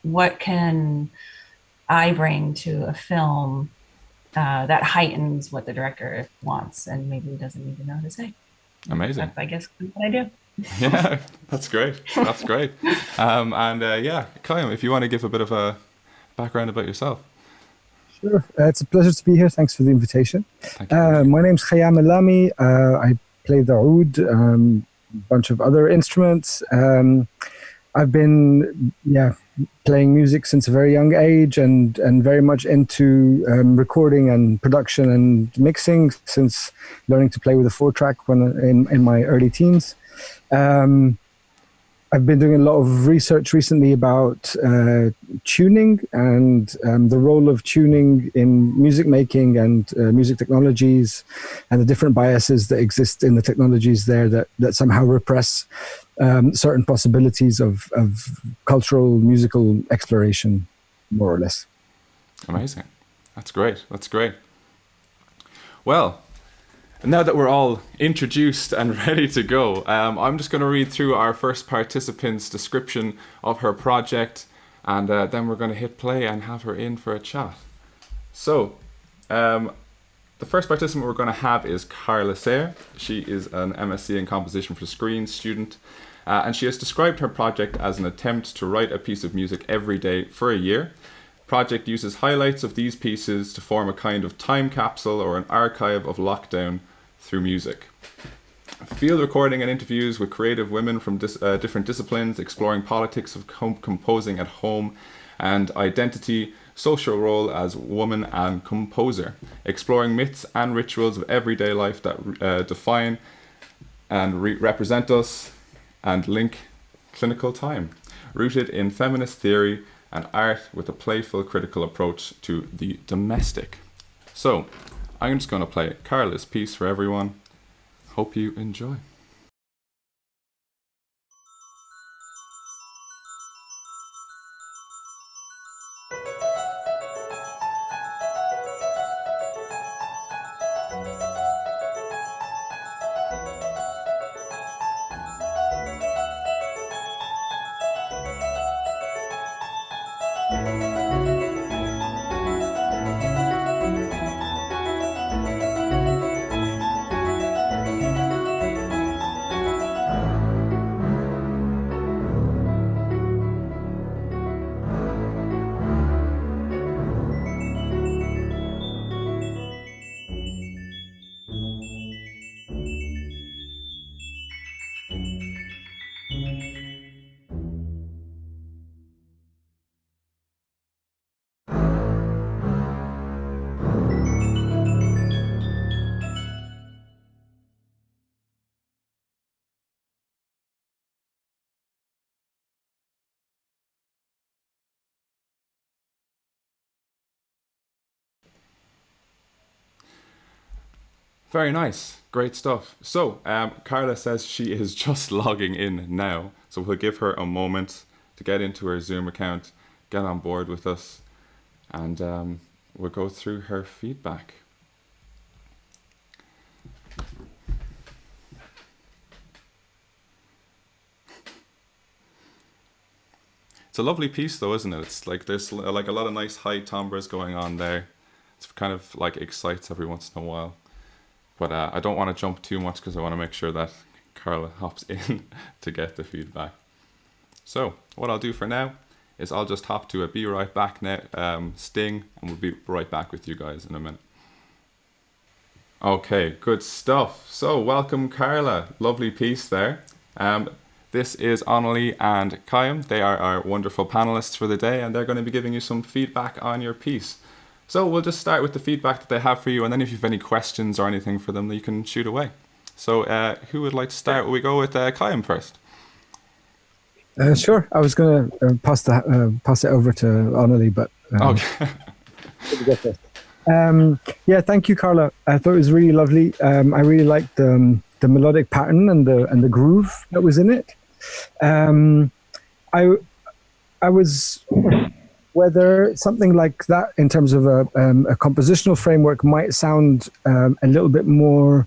what can I bring to a film that heightens what the director wants and maybe doesn't even know to say. Amazing. That's, I guess, what I do. Yeah, that's great. That's great. Yeah, Khyam, if you want to give a bit of a background about yourself. Sure. It's a pleasure to be here. Thanks for the invitation. Thank you very much. My name's Khyam Allami. I play the oud, a bunch of other instruments. I've been, playing music since a very young age and very much into recording and production and mixing since learning to play with a 4-track when in my early teens. I've been doing a lot of research recently about tuning and the role of tuning in music making and music technologies and the different biases that exist in the technologies there that somehow repress certain possibilities of cultural musical exploration, more or less. Amazing. That's great. That's great. Well, now that we're all introduced and ready to go, I'm just going to read through our first participant's description of her project, and then we're going to hit play and have her in for a chat. So, the first participant we're going to have is Carla Sayer. She is an MSc in Composition for Screen student, and she has described her project as an attempt to write a piece of music every day for a year. Project uses highlights of these pieces to form a kind of time capsule or an archive of lockdown through music. Field recording and interviews with creative women from different disciplines, exploring politics of composing at home and identity, social role as woman and composer, exploring myths and rituals of everyday life that define and represent us and link clinical time, rooted in feminist theory and art with a playful critical approach to the domestic. So, I'm just going to play Carla's piece for everyone. Hope you enjoy. Very nice. Great stuff. So, Carla says she is just logging in now. So we'll give her a moment to get into her Zoom account, get on board with us, and we'll go through her feedback. It's a lovely piece though, isn't it? It's like there's like a lot of nice high timbres going on there. It's kind of like excites every once in a while. But I don't want to jump too much because I want to make sure that Carla hops in to get the feedback. So what I'll do for now is I'll just hop to a be right back now sting, and we'll be right back with you guys in a minute. Okay, good stuff. So welcome Carla, lovely piece there. This is Onnalee and Khyam. They are our wonderful panelists for the day, and they're going to be giving you some feedback on your piece. So we'll just start with the feedback that they have for you, and then if you have any questions or anything for them, you can shoot away. So who would like to start? Will we go with Khyam first? Sure. I was going to pass it over to Onnalee, but Okay. Thank you, Carla. I thought it was really lovely. I really liked the melodic pattern and the groove that was in it. I was whether something like that in terms of a compositional framework might sound a little bit more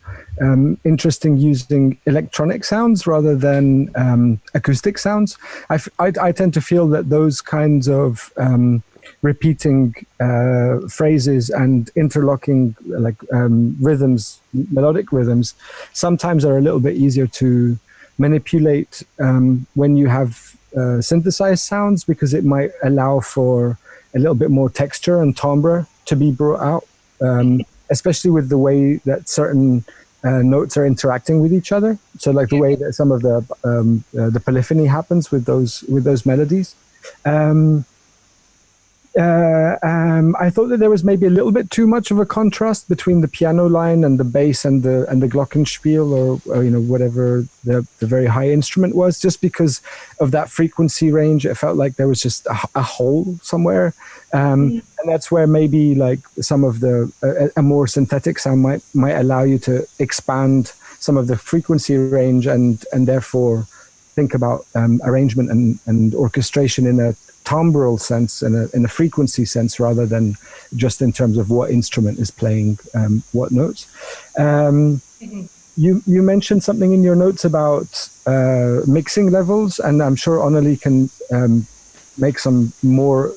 interesting using electronic sounds rather than acoustic sounds. I tend to feel that those kinds of repeating phrases and interlocking like rhythms, melodic rhythms, sometimes are a little bit easier to manipulate when you have synthesized sounds, because it might allow for a little bit more texture and timbre to be brought out, especially with the way that certain notes are interacting with each other. So like the way that some of the polyphony happens with those melodies. I thought that there was maybe a little bit too much of a contrast between the piano line and the bass and the glockenspiel, or whatever the very high instrument was, just because of that frequency range. It felt like there was just a hole somewhere, and that's where maybe like some of a more synthetic sound might allow you to expand some of the frequency range and therefore think about arrangement and orchestration in a timbral sense and in a frequency sense, rather than just in terms of what instrument is playing what notes. You mentioned something in your notes about mixing levels, and I'm sure Onnalee can make some more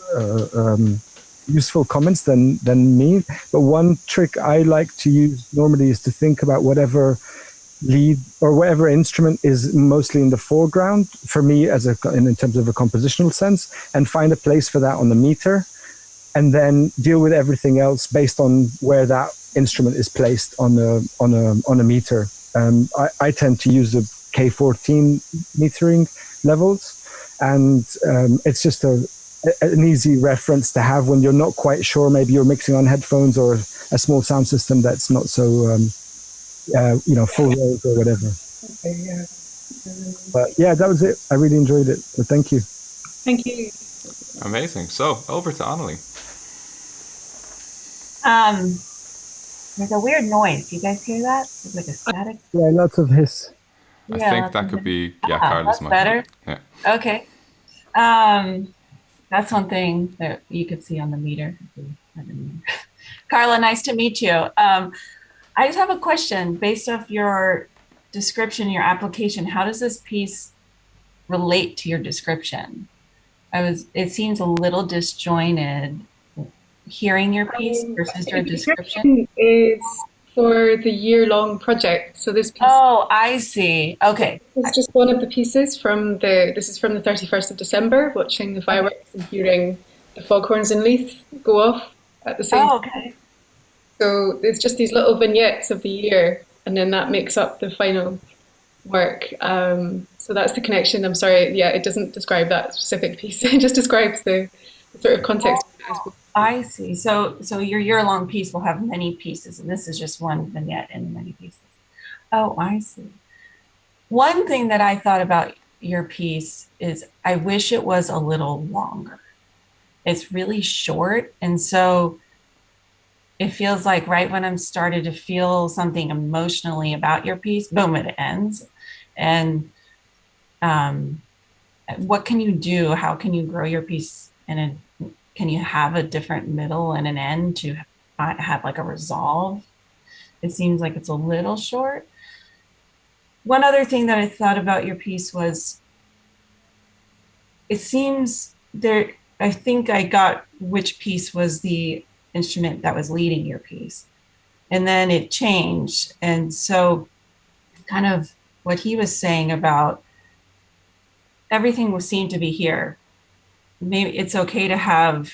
useful comments than me. But one trick I like to use normally is to think about whatever lead or whatever instrument is mostly in the foreground for me in terms of a compositional sense, and find a place for that on the meter, and then deal with everything else based on where that instrument is placed on a meter. I tend to use the K14 metering levels, and it's just an easy reference to have when you're not quite sure. Maybe you're mixing on headphones or a small sound system that's not so full rose or whatever. Okay, yeah. But yeah, that was it. I really enjoyed it. But thank you. Thank you. Amazing. So over to Onnalee. There's a weird noise. Do you guys hear that? It's like a static. Yeah, lots of hiss. I think that could be Carla's that's better. Yeah. Okay. That's one thing that you could see on the meter. Carla, nice to meet you. I just have a question based off your description, your application. How does this piece relate to your description? It seems a little disjointed hearing your piece versus your description. Is for the year-long project. So this piece. Oh, I see. Okay. It's just one of the pieces this is from the 31st of December, watching the fireworks and hearing the foghorns in Leith go off at the same time. Okay. So it's just these little vignettes of the year, and then that makes up the final work. So that's the connection. I'm sorry, it doesn't describe that specific piece. It just describes the sort of context. Oh, I see. So your year-long piece will have many pieces, and this is just one vignette in many pieces. Oh, I see. One thing that I thought about your piece is I wish it was a little longer. It's really short, and so it feels like right when I'm started to feel something emotionally about your piece, boom, it ends. And what can you do? How can you grow your piece? Can you have a different middle and an end to have like a resolve? It seems like it's a little short. One other thing that I thought about your piece was, it seems there, I think I got which piece was the instrument that was leading your piece, and then it changed. And so kind of what he was saying about everything seemed to be here. Maybe it's okay to have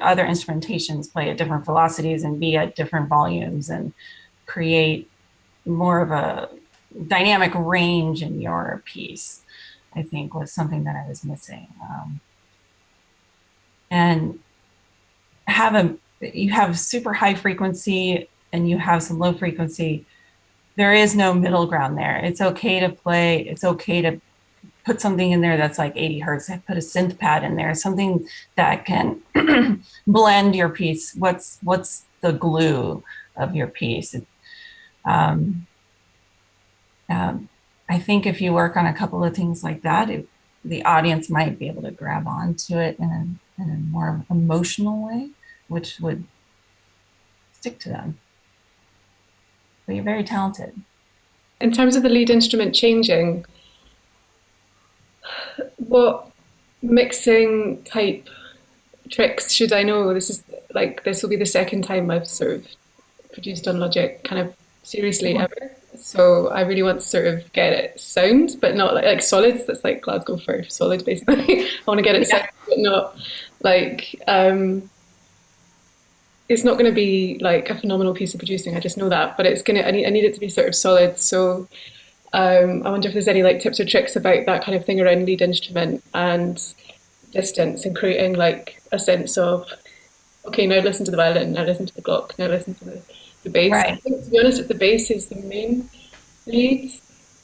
other instrumentations play at different velocities and be at different volumes and create more of a dynamic range in your piece, I think was something that I was missing. And you have super high frequency and you have some low frequency. There is no middle ground there. It's okay to play. It's okay to put something in there that's like 80 hertz. Put a synth pad in there, something that can blend your piece. What's the glue of your piece? I think if you work on a couple of things like that, the audience might be able to grab onto it in a more emotional way, which would stick to them. But you're very talented. In terms of the lead instrument changing, what mixing type tricks should I know? This will be the second time I've sort of produced on Logic kind of seriously ever. So I really want to sort of get it sound, but not like solids. That's like Glasgow for solids, basically. I want to get it sound, but not like it's not going to be like a phenomenal piece of producing. I just know that, but it's gonna. I need it to be sort of solid. So I wonder if there's any like tips or tricks about that kind of thing around lead instrument and distance and creating like a sense of, okay, now listen to the violin, now listen to the Glock, now listen to the bass. Right. I think, to be honest, it's the bass is the main lead,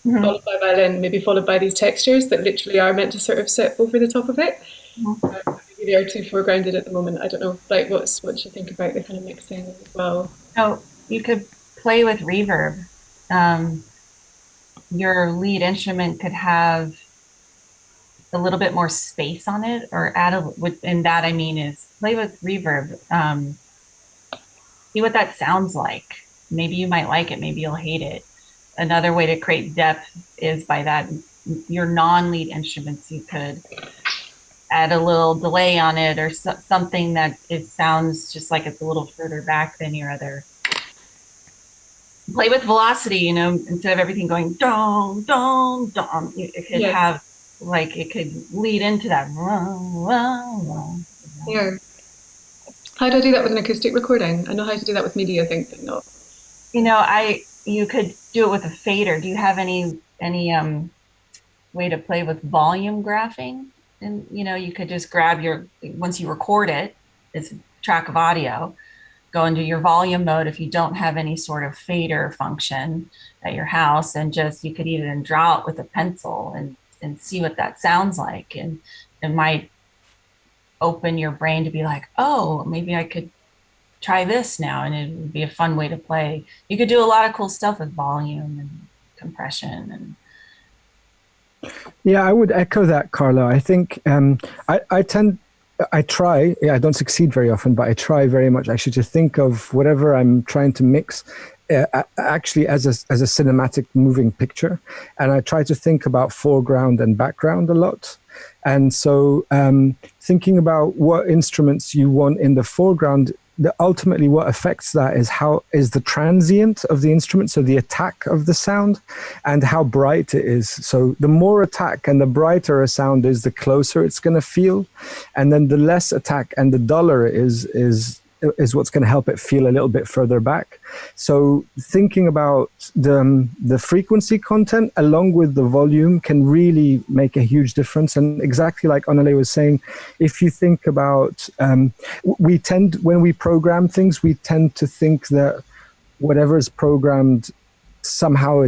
followed by violin, maybe followed by these textures that literally are meant to sort of sit over the top of it. Maybe they are too foregrounded at the moment. I don't know. Like, what you think about the kind of mixing as well? So you could play with reverb. Your lead instrument could have a little bit more space on it, or and that I mean is play with reverb. See what that sounds like. Maybe you might like it, maybe you'll hate it. Another way to create depth is by that your non-lead instruments, you could add a little delay on it or something that it sounds just like it's a little further back than your other. Play with velocity, instead of everything going dong, dong, dong, it could have like, it could lead into that. Yeah. How do I do that with an acoustic recording? I know how to do that with MIDI, I think, but not. You could do it with a fader. Do you have any way to play with volume graphing? And you could just grab once you record it, it's a track of audio, go into your volume mode if you don't have any sort of fader function at your house, and you could even draw it with a pencil and see what that sounds like. And it might open your brain to be like, oh, maybe I could try this now, and it would be a fun way to play. You could do a lot of cool stuff with volume and compression and. Yeah, I would echo that, Carla. I think I try, I don't succeed very often, but I try very much actually to think of whatever I'm trying to mix actually as a cinematic moving picture. And I try to think about foreground and background a lot. And so thinking about what instruments you want in the foreground, ultimately what affects that is the transient of the instrument, so the attack of the sound, and how bright it is. So the more attack and the brighter a sound is, the closer it's going to feel, and then the less attack and the duller it is what's going to help it feel a little bit further back. So thinking about the frequency content along with the volume can really make a huge difference. And exactly like Onnalee was saying, if you think about, when we program things, we tend to think that whatever is programmed somehow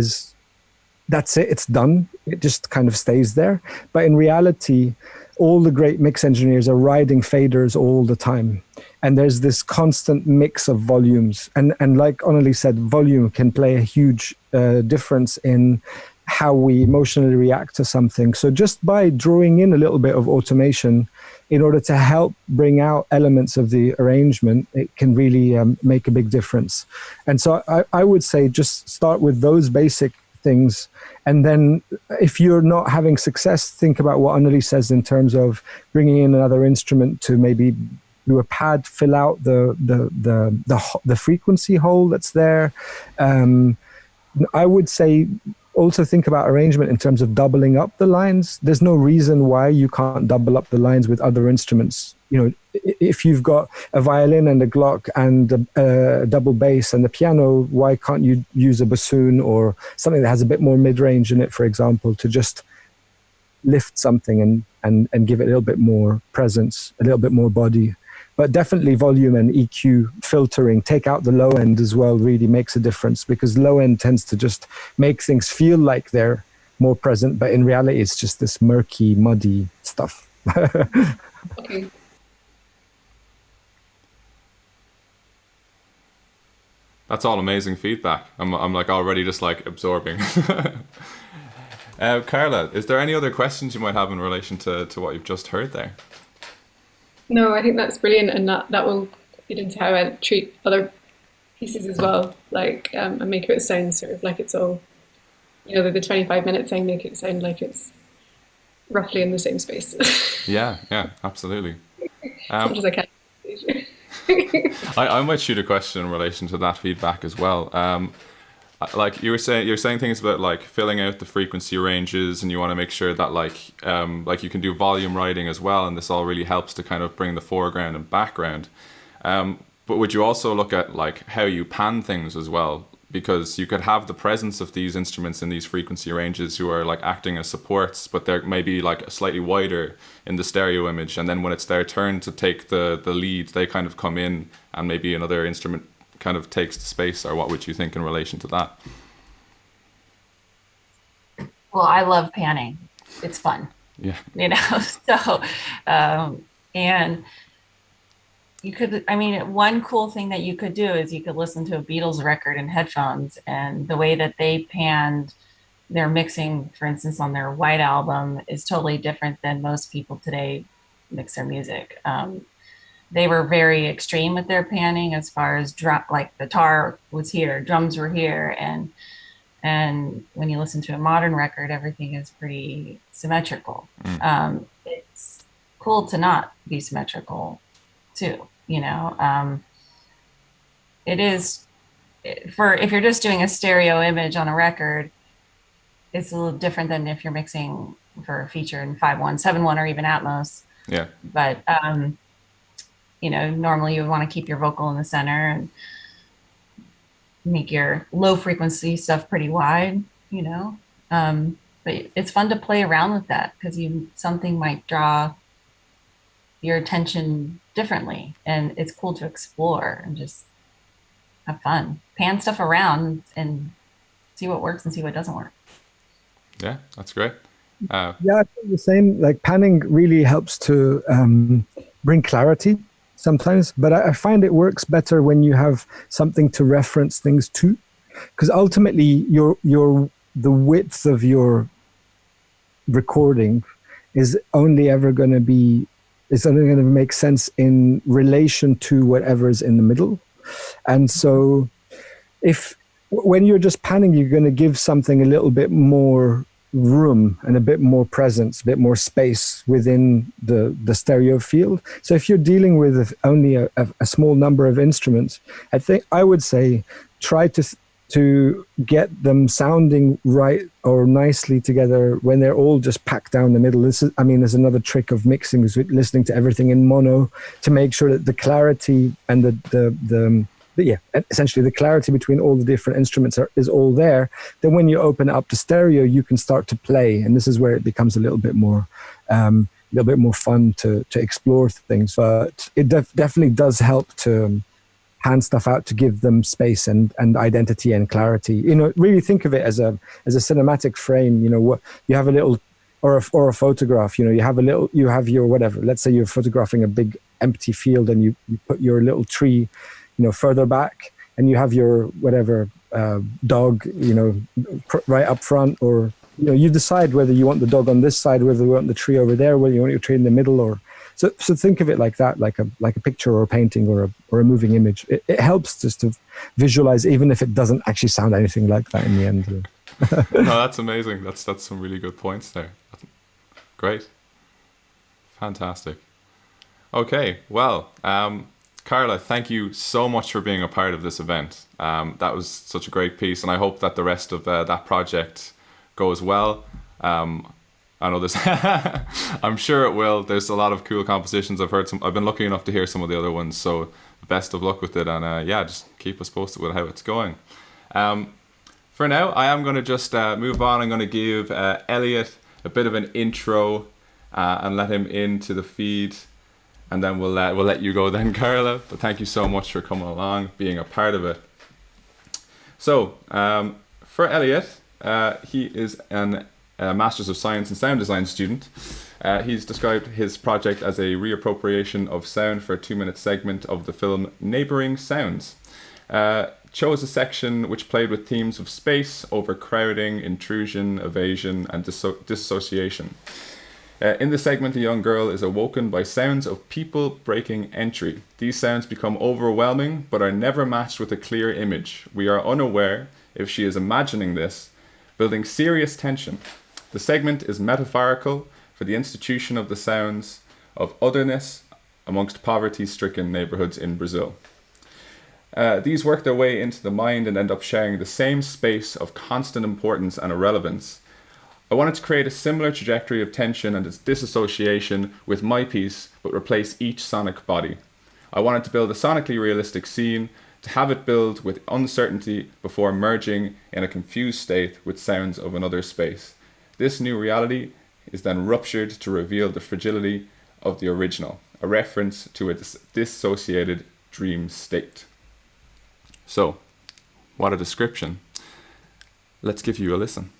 that's it, it's done. It just kind of stays there. But in reality, all the great mix engineers are riding faders all the time. And there's this constant mix of volumes. And like Onnalee said, volume can play a huge difference in how we emotionally react to something. So just by drawing in a little bit of automation in order to help bring out elements of the arrangement, it can really make a big difference. And so I would say just start with those basic things. And then if you're not having success, think about what Onnalee says in terms of bringing in another instrument to maybe do a pad, fill out the frequency hole that's there. I would say also think about arrangement in terms of doubling up the lines. There's no reason why you can't double up the lines with other instruments. If you've got a violin and a Glock and a double bass and a piano, why can't you use a bassoon or something that has a bit more mid-range in it, for example, to just lift something and give it a little bit more presence, a little bit more body. But definitely volume and EQ filtering, take out the low end as well, really makes a difference, because low end tends to just make things feel like they're more present, but in reality it's just this murky, muddy stuff. Okay. That's all amazing feedback. I'm like already just like absorbing. Carla, is there any other questions you might have in relation to what you've just heard there? No, I think that's brilliant, and that will feed into how I treat other pieces as well. Like, and make it sound sort of like it's all, the 25-minute thing, make it sound like it's roughly in the same space. Yeah, yeah, absolutely. As much as I can. I might shoot a question in relation to that feedback as well. Like you're saying things about like filling out the frequency ranges, and you want to make sure that like you can do volume writing as well, and this all really helps to kind of bring the foreground and background. But would you also look at like how you pan things as well? Because you could have the presence of these instruments in these frequency ranges who are like acting as supports, but they're maybe like slightly wider in the stereo image, and then when it's their turn to take the lead, they kind of come in, and maybe another instrument kind of takes the space. Or what would you think in relation to that? Well, I love panning. It's fun. Yeah. So, and you could, I mean, one cool thing that you could do is you could listen to a Beatles record in headphones, and the way that they panned their mixing, for instance, on their White album is totally different than most people today mix their music. They were very extreme with their panning as far as drum, like the guitar was here, drums were here, and when you listen to a modern record, everything is pretty symmetrical. It's cool to not be symmetrical too, it is if you're just doing a stereo image on a record, it's a little different than if you're mixing for a feature in 5.1, 7.1, or even Atmos. Yeah. But normally you would want to keep your vocal in the center and make your low frequency stuff pretty wide, but it's fun to play around with that because something might draw your attention differently, and it's cool to explore and just have fun, pan stuff around and see what works and see what doesn't work. Yeah, that's great. Yeah, I think the same. Like panning really helps to bring clarity sometimes, but I find it works better when you have something to reference things to, because ultimately the width of your recording is only going to make sense in relation to whatever's in the middle. And so when you're just panning, you're going to give something a little bit more room and a bit more presence, a bit more space within the stereo field. So if you're dealing with only a small number of instruments, I would say try to get them sounding right or nicely together when they're all just packed down the middle. There's another trick of mixing is listening to everything in mono to make sure that the clarity and essentially the clarity between all the different instruments is all there. Then when you open it up to stereo, you can start to play, and this is where it becomes a little bit more fun to explore things. But it definitely does help to hand stuff out to give them space and identity and clarity. Really think of it as a cinematic frame. What you have a little, or a photograph. You have your whatever. Let's say you're photographing a big empty field, and you put your little tree further back, and you have your whatever dog, right up front, or you decide whether you want the dog on this side, whether you want the tree over there, whether you want your tree in the middle, or so think of it like that, like a picture or a painting or a moving image. It helps just to visualize, even if it doesn't actually sound anything like that in the end. No, that's amazing. That's some really good points there. Great, fantastic. Okay, well. Carla, thank you so much for being a part of this event. That was such a great piece, and I hope that the rest of that project goes well. I know this. I'm sure it will. There's a lot of cool compositions. I've been lucky enough to hear some of the other ones, so best of luck with it, and just keep us posted with how it's going. For now, I am going to just move on. I'm going to give Elliot a bit of an intro and let him into the feed. And then we'll let you go then, Carla. But thank you so much for coming along, being a part of it. So, for Elliot, he is a Masters of Science in Sound Design student. He's described his project as a reappropriation of sound for a 2-minute segment of the film Neighbouring Sounds. chose a section which played with themes of space, overcrowding, intrusion, evasion, and dissociation. In the segment, a young girl is awoken by sounds of people breaking entry. These sounds become overwhelming, but are never matched with a clear image. We are unaware if she is imagining this, building serious tension. The segment is metaphorical for the institution of the sounds of otherness amongst poverty-stricken neighborhoods in Brazil. These work their way into the mind and end up sharing the same space of constant importance and irrelevance. I wanted to create a similar trajectory of tension and disassociation with my piece, but replace each sonic body. I wanted to build a sonically realistic scene, to have it build with uncertainty before merging in a confused state with sounds of another space. This new reality is then ruptured to reveal the fragility of the original, a reference to a dissociated dream state. So, what a description. Let's give you a listen.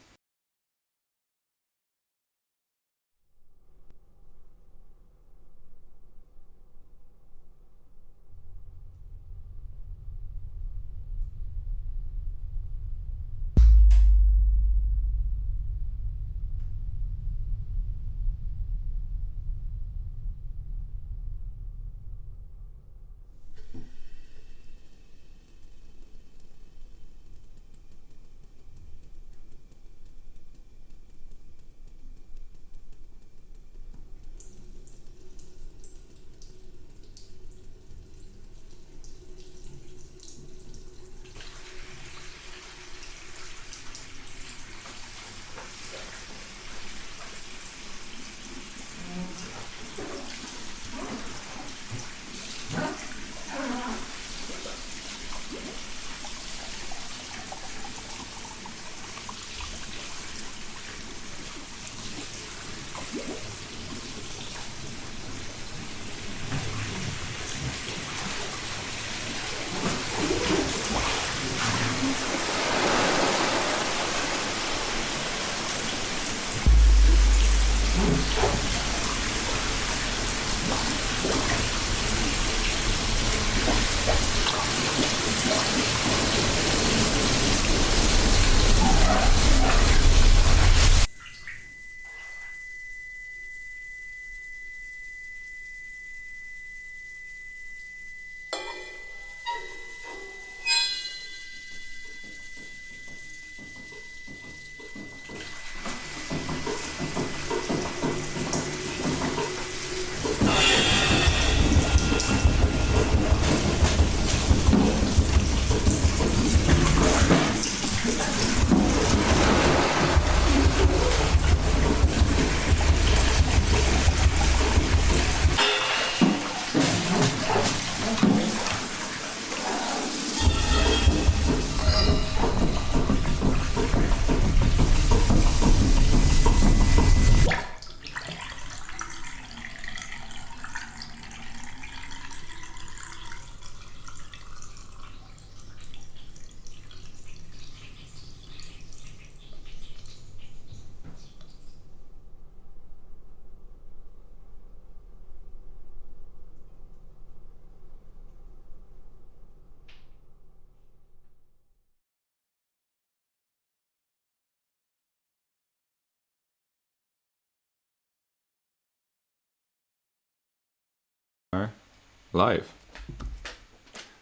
Live.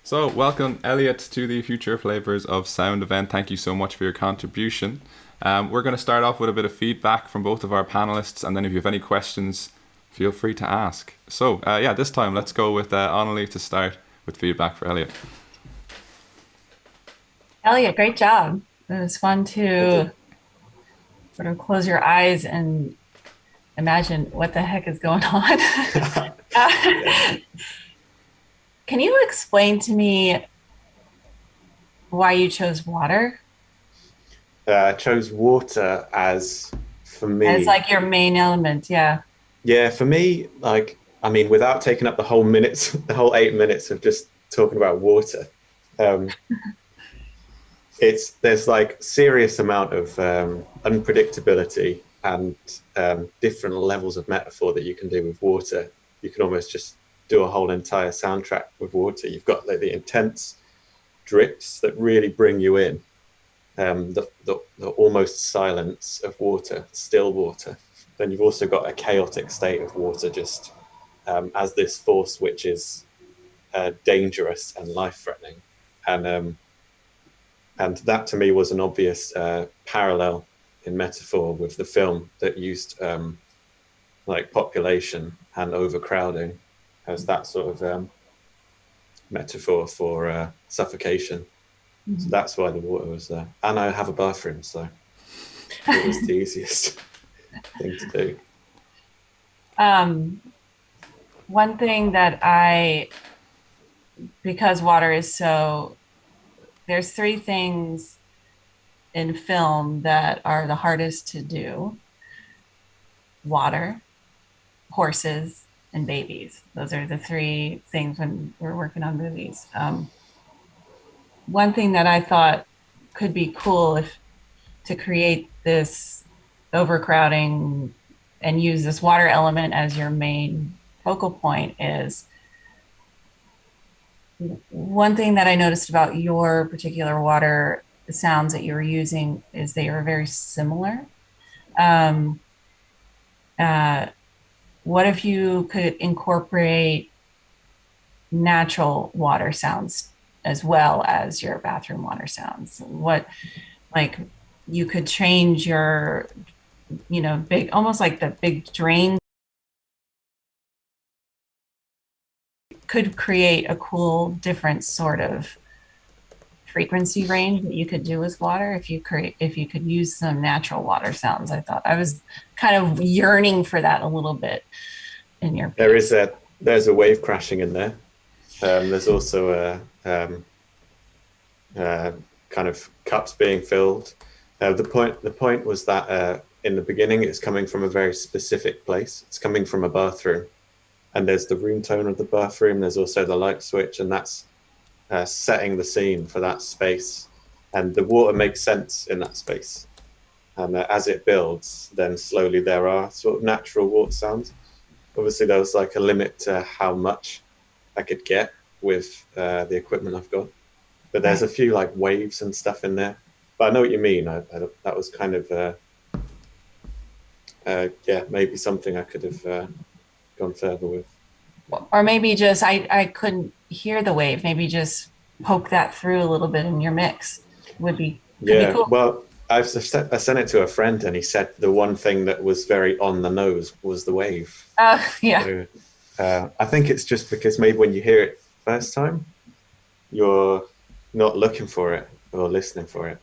So, welcome Elliot to the Future Flavours of Sound event. Thank you so much for your contribution. We're going to start off with a bit of feedback from both of our panelists, and then if you have any questions, feel free to ask. So, this time let's go with Onnalee to start with feedback for Elliot. Elliot, great job. It was fun to sort of close your eyes and imagine what the heck is going on. Can you explain to me why you chose water? I chose water as, for me... As like your main element, yeah. Yeah, for me, like, I mean, without taking up the whole 8 minutes of just talking about water, there's like serious amount of unpredictability and different levels of metaphor that you can do with water. You can almost just do a whole entire soundtrack with water. You've got like the intense drips that really bring you in. The almost silence of water, still water. Then you've also got a chaotic state of water, just as this force which is dangerous and life-threatening, and that to me was an obvious parallel in metaphor with the film that used like population and overcrowding as that sort of metaphor for suffocation. So that's why the water was there. And I have a bathroom, so it was the easiest thing to do. One thing that because water is so, there's three things in film that are the hardest to do: water, horses, and babies. Those are the three things when we're working on movies. One thing that I thought could be cool to create this overcrowding and use this water element as your main focal point is, one thing that I noticed about your particular water sounds that you were using is they were very similar. What if you could incorporate natural water sounds as well as your bathroom water sounds? What, like, you could change your, big, almost like the big drain, could create a cool, different sort of frequency range that you could do with water if you could use some natural water sounds. I thought I was kind of yearning for that a little bit in your piece. There's a wave crashing in there. There's also a kind of cups being filled. The point was that in the beginning it's coming from a very specific place. It's coming from a bathroom, and there's the room tone of the bathroom. There's also the light switch, and that's setting the scene for that space, and the water makes sense in that space. And as it builds, then slowly there are sort of natural water sounds. Obviously, there was like a limit to how much I could get with the equipment I've got, but there's a few like waves and stuff in there. But I know what you mean. That was kind of maybe something I could have gone further with. Or maybe just I couldn't hear the wave. Maybe just poke that through a little bit in your mix could be cool. Well, I sent it to a friend, and he said the one thing that was very on the nose was the wave. Yeah. So, I think it's just because maybe when you hear it first time, you're not looking for it or listening for it.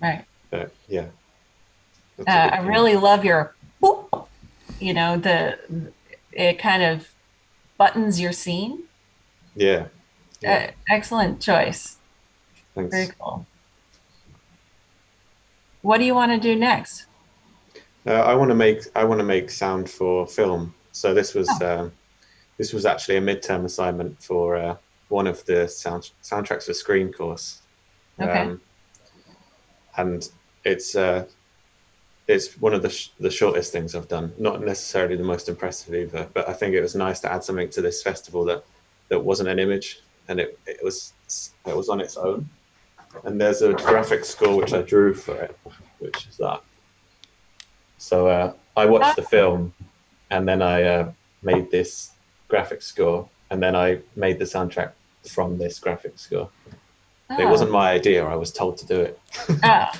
Right. But yeah. I really love your, it kind of buttons your scene. Yeah. Excellent choice. Thanks. Very cool. What do you want to do next? I want to make sound for film. So this was actually a midterm assignment for one of the soundtracks for screen course. Okay. And it's one of the shortest things I've done. Not necessarily the most impressive either, but I think it was nice to add something to this festival that wasn't an image, and it was on its own. And there's a graphic score which I drew for it, which is that. So I watched the film, and then I made this graphic score, and then I made the soundtrack from this graphic score. Oh. It wasn't my idea. I was told to do it. Oh.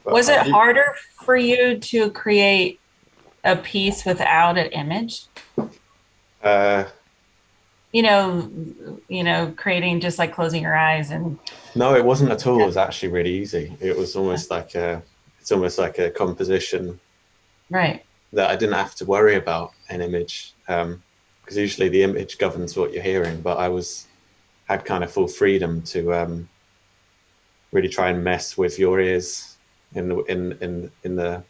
Was it harder for you to create a piece without an image? Creating just like closing your eyes and. No, it wasn't at all. It was actually really easy. It was almost like it's almost like a composition. Right. That I didn't have to worry about an image, because usually the image governs what you're hearing. But I had kind of full freedom to really try and mess with your ears in the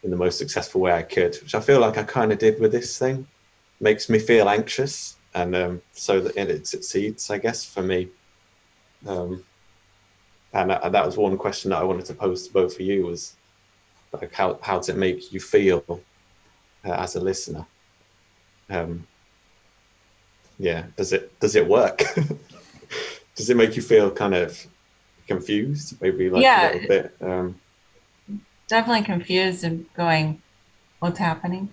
most successful way I could, which I feel like I kind of did with this thing. Makes me feel anxious, and so that it succeeds, I guess, for me. And that was one question that I wanted to pose to both of you, was like, how does it make you feel as a listener? does it work? Does it make you feel kind of confused, maybe like a little bit? Definitely confused and going, what's happening?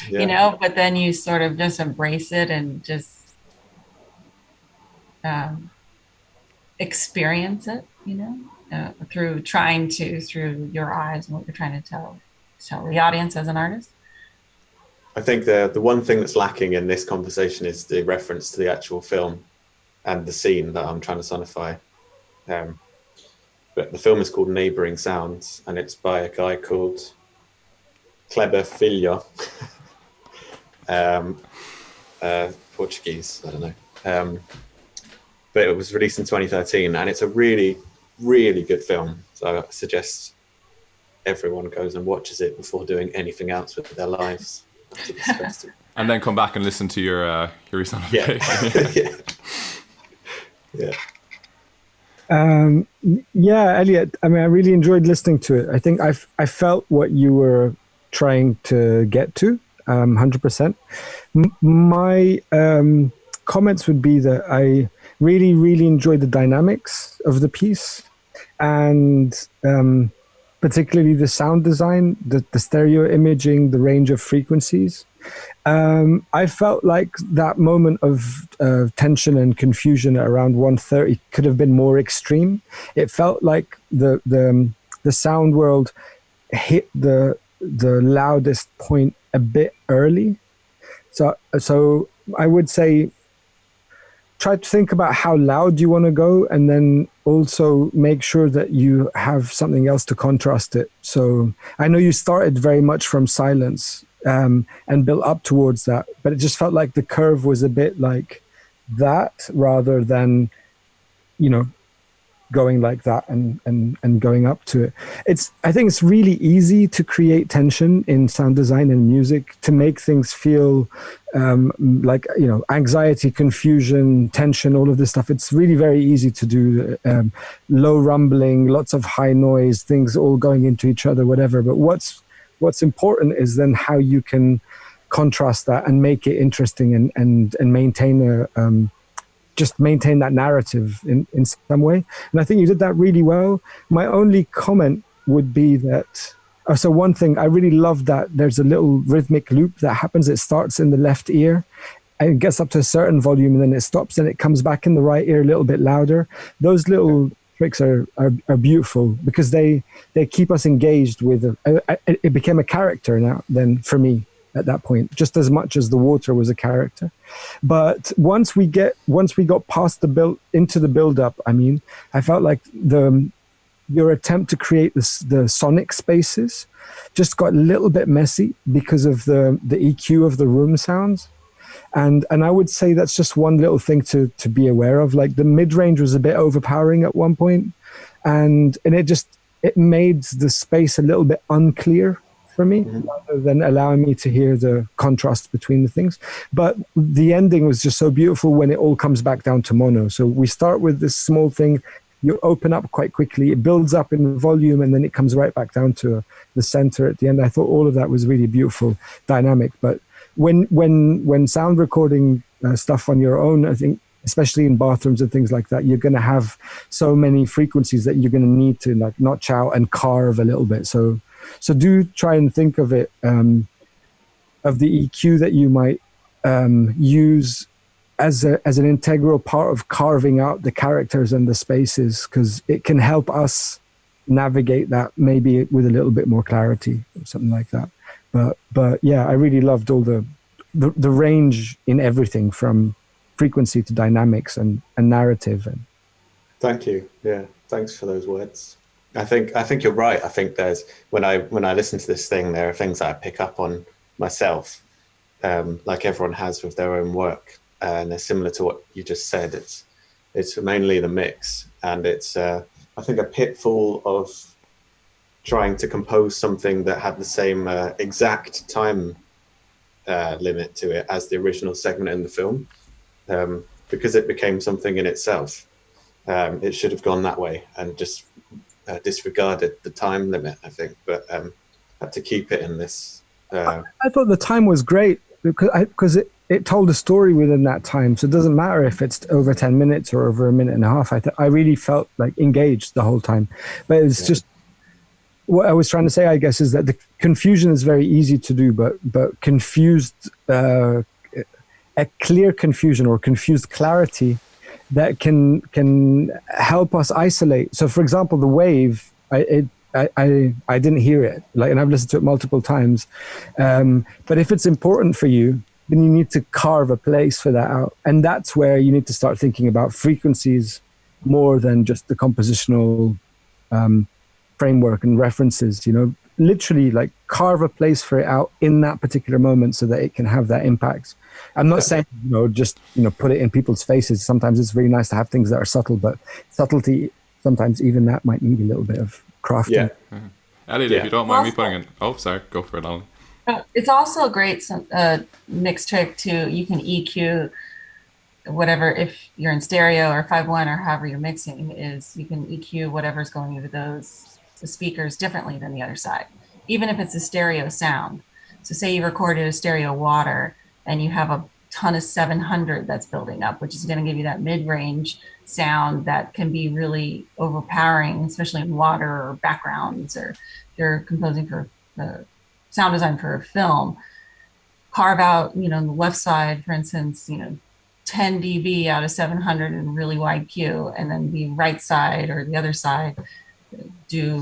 Yeah. But then you sort of just embrace it and just um, experience it, through your eyes and what you're trying to tell the audience as an artist. I think the one thing that's lacking in this conversation is the reference to the actual film and the scene that I'm trying to sonify. But the film is called Neighbouring Sounds, and it's by a guy called Kleber Filho, Portuguese, I don't know. But it was released in 2013, and it's a really, really good film. So I suggest everyone goes and watches it before doing anything else with their lives. And then come back and listen to your resonification. Yeah. Elliot, I mean, I really enjoyed listening to it. I think I felt what you were trying to get to, 100%. My comments would be that I really, really enjoyed the dynamics of the piece, and particularly the sound design, the stereo imaging, the range of frequencies. I felt like that moment of tension and confusion at around 1:30 could have been more extreme. It felt like the sound world hit the loudest point a bit early. So I would say try to think about how loud you want to go, and then also make sure that you have something else to contrast it. So I know you started very much from silence and built up towards that, but it just felt like the curve was a bit like that rather than, going like that and going up to it. I think it's really easy to create tension in sound design and music, to make things feel like, anxiety, confusion, tension, all of this stuff. It's really very easy to do. Low rumbling, lots of high noise, things all going into each other, whatever. But what's important is then how you can contrast that and make it interesting and maintain just maintain that narrative in some way. And I think you did that really well. My only comment would be that, so one thing, I really love that there's a little rhythmic loop that happens. It starts in the left ear and it gets up to a certain volume, and then it stops and it comes back in the right ear a little bit louder. Those little tricks are beautiful because they keep us engaged with it became a character now then for me at that point, just as much as the water was a character. But once we got past into the build up, I felt like your attempt to create the sonic spaces just got a little bit messy because of the EQ of the room sounds. And I would say that's just one little thing to be aware of. Like the mid-range was a bit overpowering at one point, and it made the space a little bit unclear for me, rather than allowing me to hear the contrast between the things. But the ending was just so beautiful when it all comes back down to mono. So we start with this small thing, you open up quite quickly, it builds up in volume, and then it comes right back down to the center at the end. I thought all of that was really beautiful, dynamic. But when sound recording stuff on your own, I think, especially in bathrooms and things like that, you're going to have so many frequencies that you're going to need to like notch out and carve a little bit. So do try and think of it, of the EQ that you might use as an integral part of carving out the characters and the spaces, because it can help us navigate that maybe with a little bit more clarity or something like that. But yeah, I really loved all the range in everything from frequency to dynamics and narrative. And thank you. Yeah, thanks for those words. I think you're right. I think there's when I listen to this thing, there are things that I pick up on myself, like everyone has with their own work, and they're similar to what you just said. It's mainly the mix, and it's I think a pitfall of trying to compose something that had the same exact time limit to it as the original segment in the film, because it became something in itself. It should have gone that way and just disregarded the time limit, I think, but had to keep it in this. I thought the time was great because it told a story within that time. So it doesn't matter if it's over 10 minutes or over a minute and a half. I really felt like engaged the whole time. But it's just, what I was trying to say, I guess, is that the confusion is very easy to do, but confused, a clear confusion or confused clarity that can help us isolate. So, for example, the wave, I didn't hear it, like, and I've listened to it multiple times. But if it's important for you, then you need to carve a place for that out, and that's where you need to start thinking about frequencies more than just the compositional framework and references. You know, literally, like, carve a place for it out in that particular moment so that it can have that impact. I'm not saying, you know, just, you know, put it in people's faces. Sometimes it's really nice to have things that are subtle, but subtlety, sometimes even that might need a little bit of crafting. Yeah. Elliot, if you don't mind me putting in... Oh, sorry. Go for it, Alan. It's also a great mix trick too. You can EQ whatever, if you're in stereo or 5.1 or however you're mixing, is you can EQ whatever's going into the speakers differently than the other side, even if it's a stereo sound. So say you recorded a stereo water and you have a ton of 700 that's building up, which is going to give you that mid-range sound that can be really overpowering, especially in water or backgrounds, or if you're composing for sound design for a film. Carve out, you know, on the left side, for instance, you know, 10 dB out of 700 in really wide Q, and then the right side or the other side do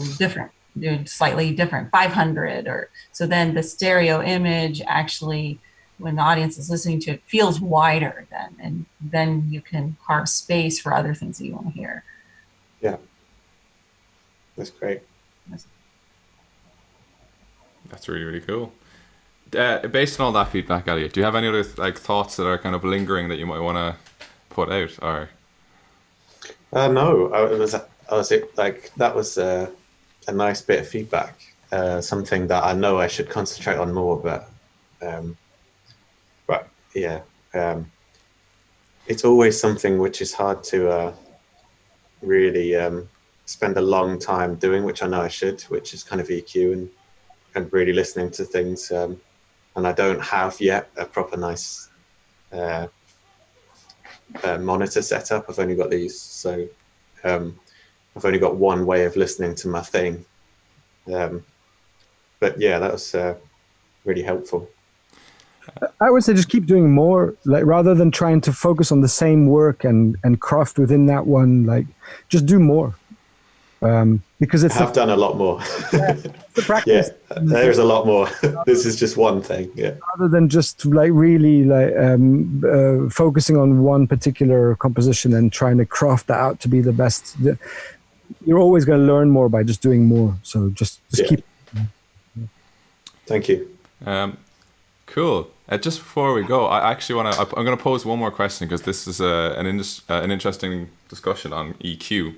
slightly different, 500, or so then the stereo image actually, when the audience is listening to it, feels wider then, and then you can carve space for other things that you want to hear. Yeah, that's great. That's really, really cool. Based on all that feedback, Elliot, do you have any other like thoughts that are kind of lingering that you might want to put out? Or no, I was like, that was a nice bit of feedback. Something that I know I should concentrate on more, but yeah, it's always something which is hard to really spend a long time doing, which I know I should, which is kind of EQ and really listening to things. And I don't have yet a proper nice monitor setup. I've only got these, so I've only got one way of listening to my thing. But yeah, that was really helpful. I would say just keep doing more, like, rather than trying to focus on the same work and craft within that one, like, just do more. Because it's I've done a lot more. The practice. Yeah, there's a lot more. This is just one thing. Yeah. Rather than just like really like focusing on one particular composition and trying to craft that out to be the best, you're always going to learn more by just doing more. So just keep. Thank you. Cool. Just before we go, I actually want to. I'm going to pose one more question because this is an interesting discussion on EQ.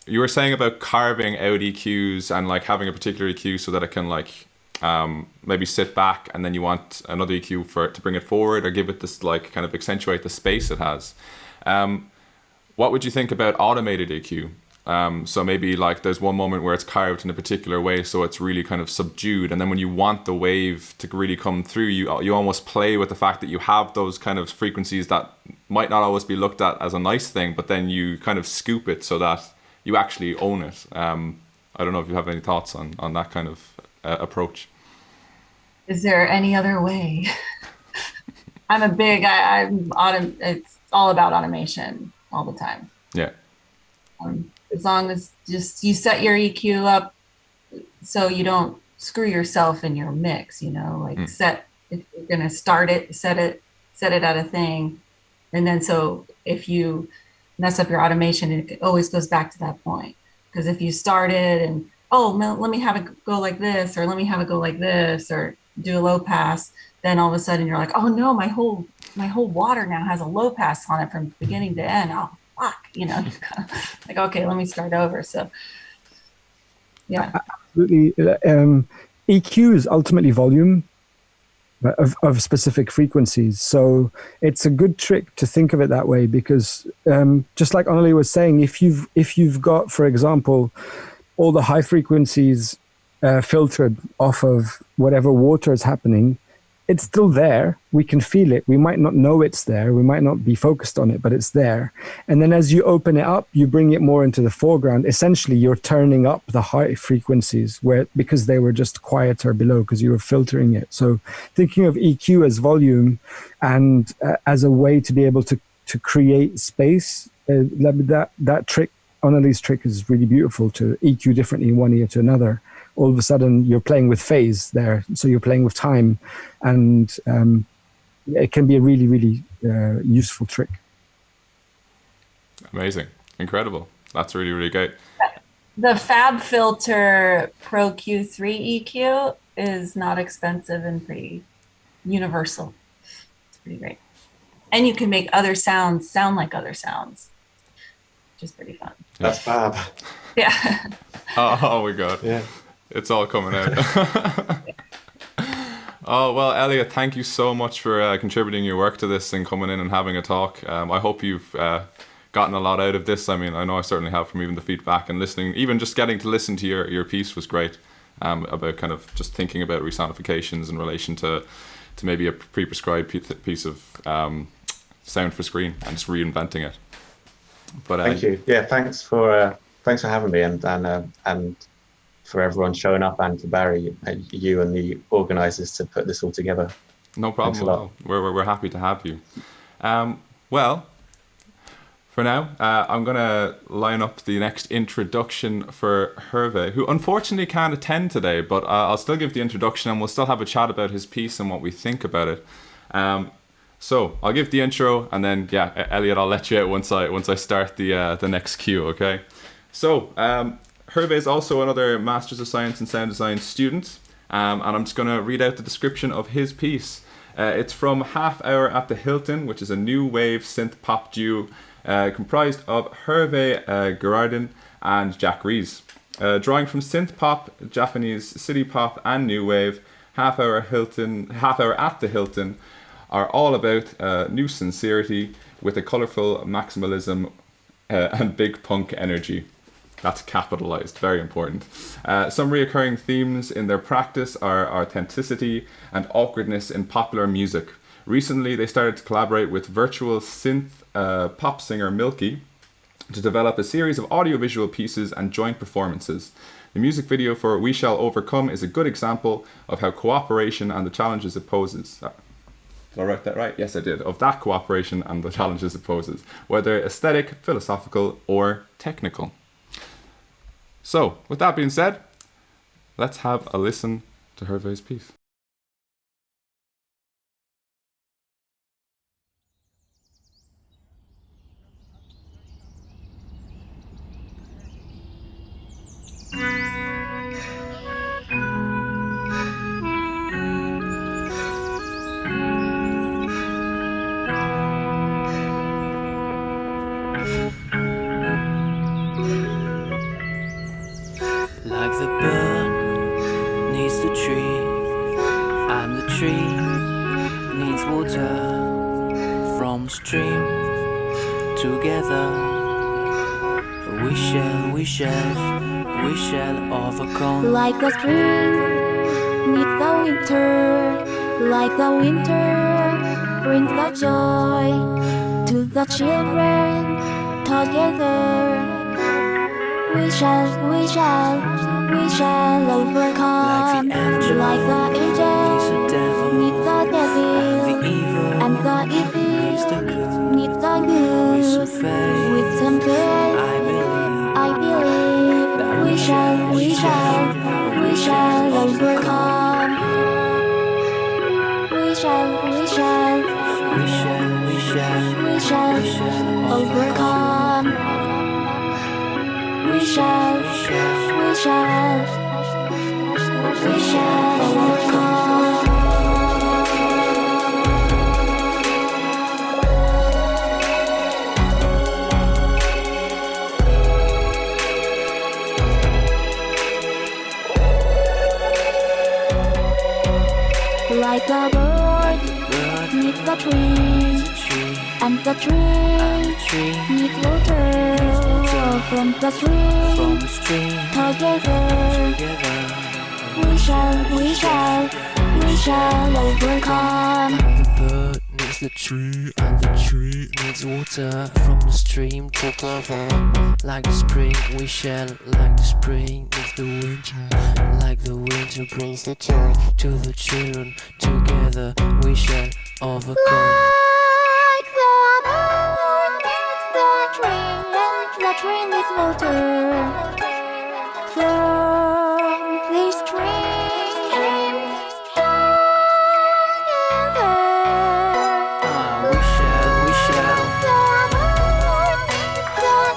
You were saying about carving out EQs and like having a particular EQ so that it can like maybe sit back, and then you want another EQ for it to bring it forward or give it this like kind of accentuate the space it has. What would you think about automated EQ? So maybe like there's one moment where it's carved in a particular way so it's really kind of subdued, and then when you want the wave to really come through, you almost play with the fact that you have those kind of frequencies that might not always be looked at as a nice thing, but then you kind of scoop it so that you actually own it. I don't know if you have any thoughts on that kind of approach. Is there any other way? It's all about automation all the time. Yeah. As long as just you set your EQ up so you don't screw yourself in your mix, you know, like if you're going to start it, set it at a thing. And then so if you mess up your automation, it always goes back to that point. Because if you started and, let me have it go like this, or let me have it go like this, or do a low pass, then all of a sudden you're like, oh no, my whole water now has a low pass on it from beginning to end. Oh, fuck, you know, like, okay, let me start over. So, yeah. Absolutely. EQ is ultimately volume of specific frequencies. So it's a good trick to think of it that way, because just like Onnalee was saying, if you've got, for example, all the high frequencies filtered off of whatever water is happening, it's still there. We can feel it. We might not know it's there. We might not be focused on it, but it's there. And then as you open it up, you bring it more into the foreground. Essentially, you're turning up the high frequencies because they were just quieter below because you were filtering it. So thinking of EQ as volume and as a way to be able to create space, that trick, Onnalee's trick, is really beautiful, to EQ differently in one ear to another. All of a sudden you're playing with phase there, so you're playing with time, and it can be a really, really useful trick. Amazing, incredible. That's really, really great. The Fab Filter Pro Q3 EQ is not expensive and pretty universal. It's pretty great, and you can make other sounds sound like other sounds, which is pretty fun. That's fab. Yeah. Oh my god. Yeah. It's all coming out. Oh, well, Elliot, thank you so much for contributing your work to this and coming in and having a talk. I hope you've gotten a lot out of this. I mean, I know I certainly have from even the feedback and listening. Even just getting to listen to your piece was great, about kind of just thinking about resonifications in relation to maybe a pre-prescribed piece of sound for screen and just reinventing it. But thank you. Yeah, thanks for having me, and for everyone showing up, and for Barry, you and the organisers to put this all together. No problem at all. We're happy to have you. Well, for now, I'm going to line up the next introduction for Herve, who unfortunately can't attend today, but I'll still give the introduction and we'll still have a chat about his piece and what we think about it. So I'll give the intro, and then Elliot, I'll let you out once I start the next cue. Okay. So Herve is also another Masters of Science in Sound Design student, and I'm just going to read out the description of his piece. It's from Half Hour at the Hilton, which is a new wave synth pop duo comprised of Herve Girrardin and Jack Rees. Drawing from synth pop, Japanese city pop, and new wave, Half Hour at the Hilton are all about new sincerity with a colourful maximalism and big punk energy. That's capitalized, very important. Some reoccurring themes in their practice are authenticity and awkwardness in popular music. Recently, they started to collaborate with virtual synth pop singer Milky to develop a series of audiovisual pieces and joint performances. The music video for We Shall Overcome is a good example of how cooperation and the challenges it poses. Did I write that right? Yes, I did. Of that cooperation and the challenges it poses, whether aesthetic, philosophical, or technical. So, with that being said, let's have a listen to Herve's piece. Like the bird needs the tree, and the tree needs water from stream. Together we shall overcome. Like the spring needs the winter, like the winter brings the joy to the children. Together we shall overcome. Like the angel needs the devil, and the evil needs the good. With some faith, I believe we shall overcome. We shall overcome. We shall overcome. Like a bird needs the tree, and the tree needs water from the stream. Together we shall we shall overcome. The bird needs the tree, and the tree needs water from the stream together. Like the spring we shall, like the spring needs the winter. Like the winter brings the joy to the children. Together we shall overcome. Like the moon needs the tree, and the tree needs water. From this stream together.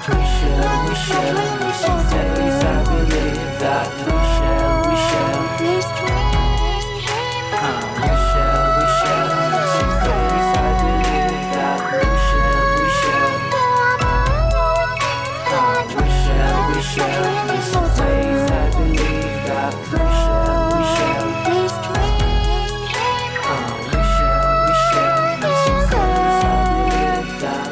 We shall, we shall listen to if I believe that we shall this stream we shall listen to if I believe that we shall we shall listen to if I believe that we shall this stream we shall listen to if I believe that.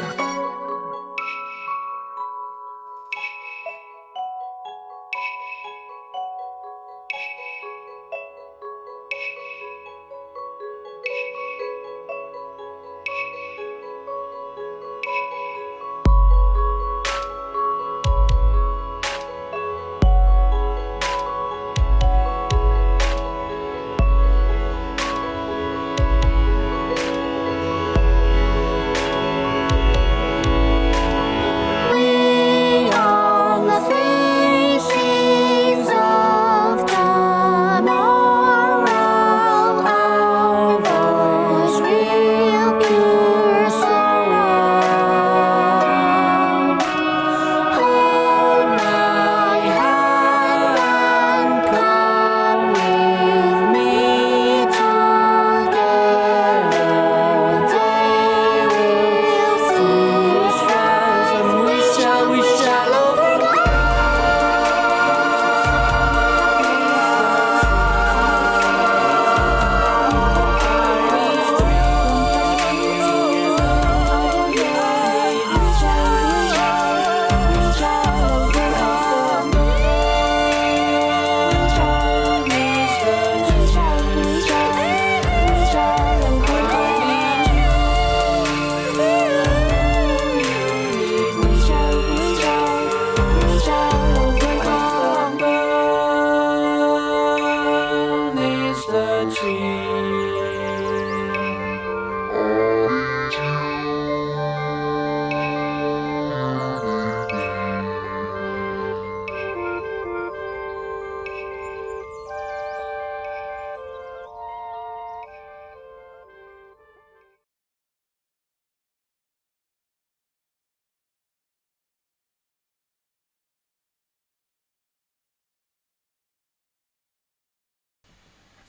we are the faces of tomorrow. Our voice will cure sorrow. Hold my hand and come with me together. They will see rise and we shall overcome. Burn is the tree.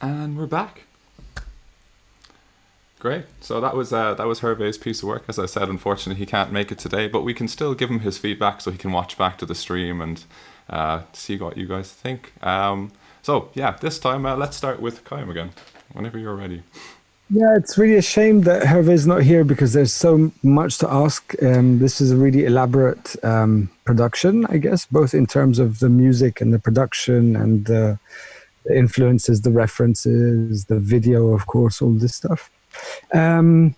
And we're back. Great. So that was Herve's piece of work. As I said, unfortunately he can't make it today, but we can still give him his feedback so he can watch back to the stream and see what you guys think. So yeah, this time let's start with Khyam again. Whenever you're ready. Yeah, it's really a shame that Herve is not here because there's so much to ask. This is a really elaborate production, I guess, both in terms of the music and the production and the influences, the references, the video, of course, all this stuff. To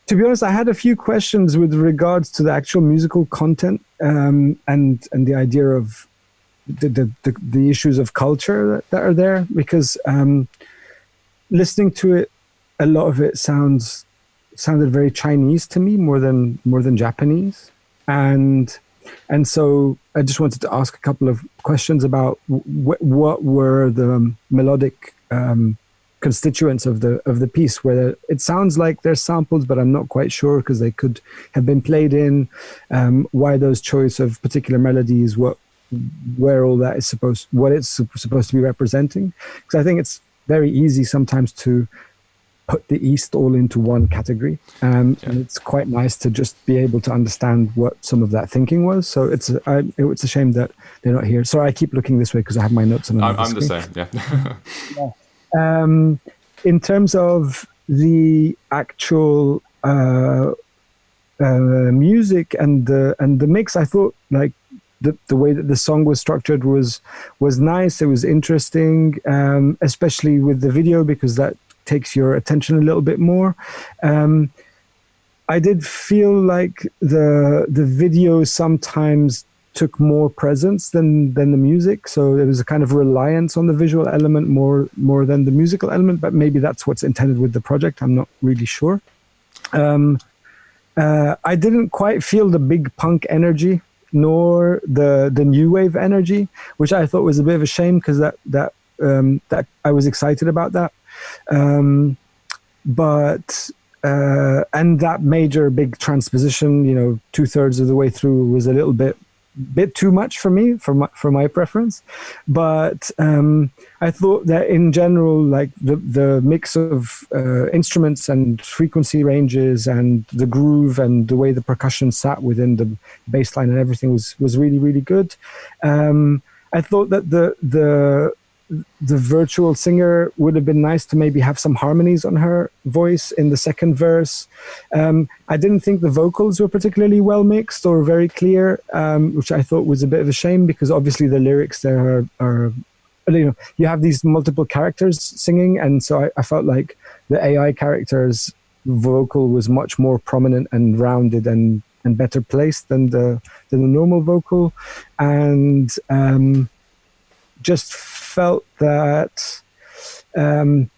be honest, I had a few questions with regards to the actual musical content and the idea of the issues of culture that are there, because listening to it, a lot of it sounded very Chinese to me more than Japanese, and so I just wanted to ask a couple of questions about what were the melodic constituents of the piece, where it sounds like there's samples, but I'm not quite sure because they could have been played in. Why those choice of particular melodies? Where all that is what it's supposed to be representing? Because I think it's very easy sometimes to put the East all into one category, and it's quite nice to just be able to understand what some of that thinking was. So it's a shame that they're not here. Sorry, I keep looking this way because I have my notes on. I'm the same. Yeah. In terms of the actual music and the mix, I thought like the way that the song was structured was nice. It was interesting, especially with the video, because that takes your attention a little bit more. I did feel like the video sometimes took more presence than the music, so there was a kind of reliance on the visual element more than the musical element. But maybe that's what's intended with the project. I'm not really sure. I didn't quite feel the big punk energy, nor the new wave energy, which I thought was a bit of a shame, because that I was excited about that. But and that major big transposition, 2/3 of the way through, was a little bit too much for me, for my preference. But I thought that in general, like the mix of instruments and frequency ranges and the groove and the way the percussion sat within the bass line and everything was really, really good. I thought that the virtual singer would have been nice to maybe have some harmonies on her voice in the second verse. I didn't think the vocals were particularly well mixed or very clear, which I thought was a bit of a shame, because obviously the lyrics there are you have these multiple characters singing, and so I felt like the AI character's vocal was much more prominent and rounded and better placed than the normal vocal, and just felt that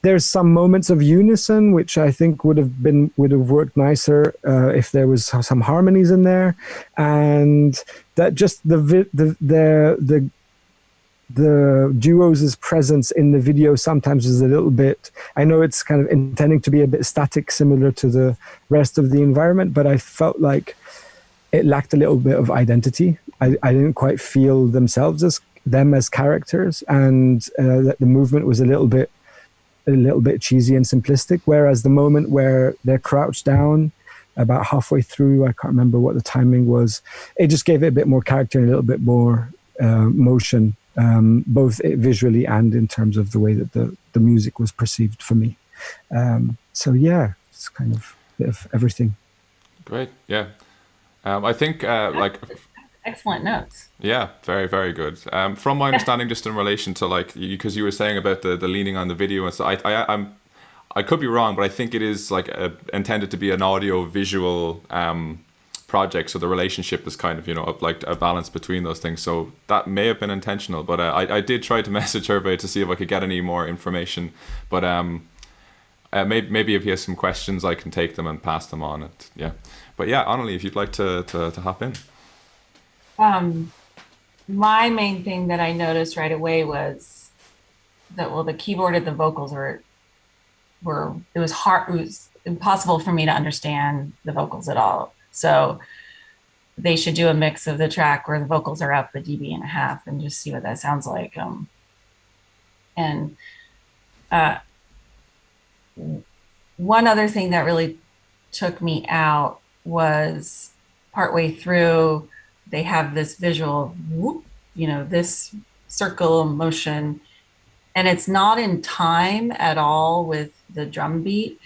there's some moments of unison which I think would have worked nicer if there was some harmonies in there, and that just the duos' presence in the video sometimes is a little bit, I know it's kind of intending to be a bit static, similar to the rest of the environment, but I felt like it lacked a little bit of identity. I didn't quite feel them as characters, and that the movement was a little bit cheesy and simplistic. Whereas the moment where they're crouched down about halfway through, I can't remember what the timing was, it just gave it a bit more character and a little bit more motion, both visually and in terms of the way that the music was perceived for me. So yeah, it's kind of a bit of everything. Great, yeah. I think Excellent notes. Yeah, very, very good. From my understanding, just in relation to because you were saying about the leaning on the video and so I could be wrong, but I think it is intended to be an audio visual project. So the relationship is kind of like a balance between those things. So that may have been intentional, but I did try to message Herve to see if I could get any more information. But maybe if he has some questions, I can take them and pass them on. Yeah, but yeah, Onnalee, if you'd like to hop in. My main thing that I noticed right away was that, the keyboard and the vocals it was hard, it was impossible for me to understand the vocals at all. So they should do a mix of the track where the vocals are up a dB and a half and just see what that sounds like. One other thing that really took me out was partway through, they have this visual, whoop, this circle motion, and it's not in time at all with the drum beat.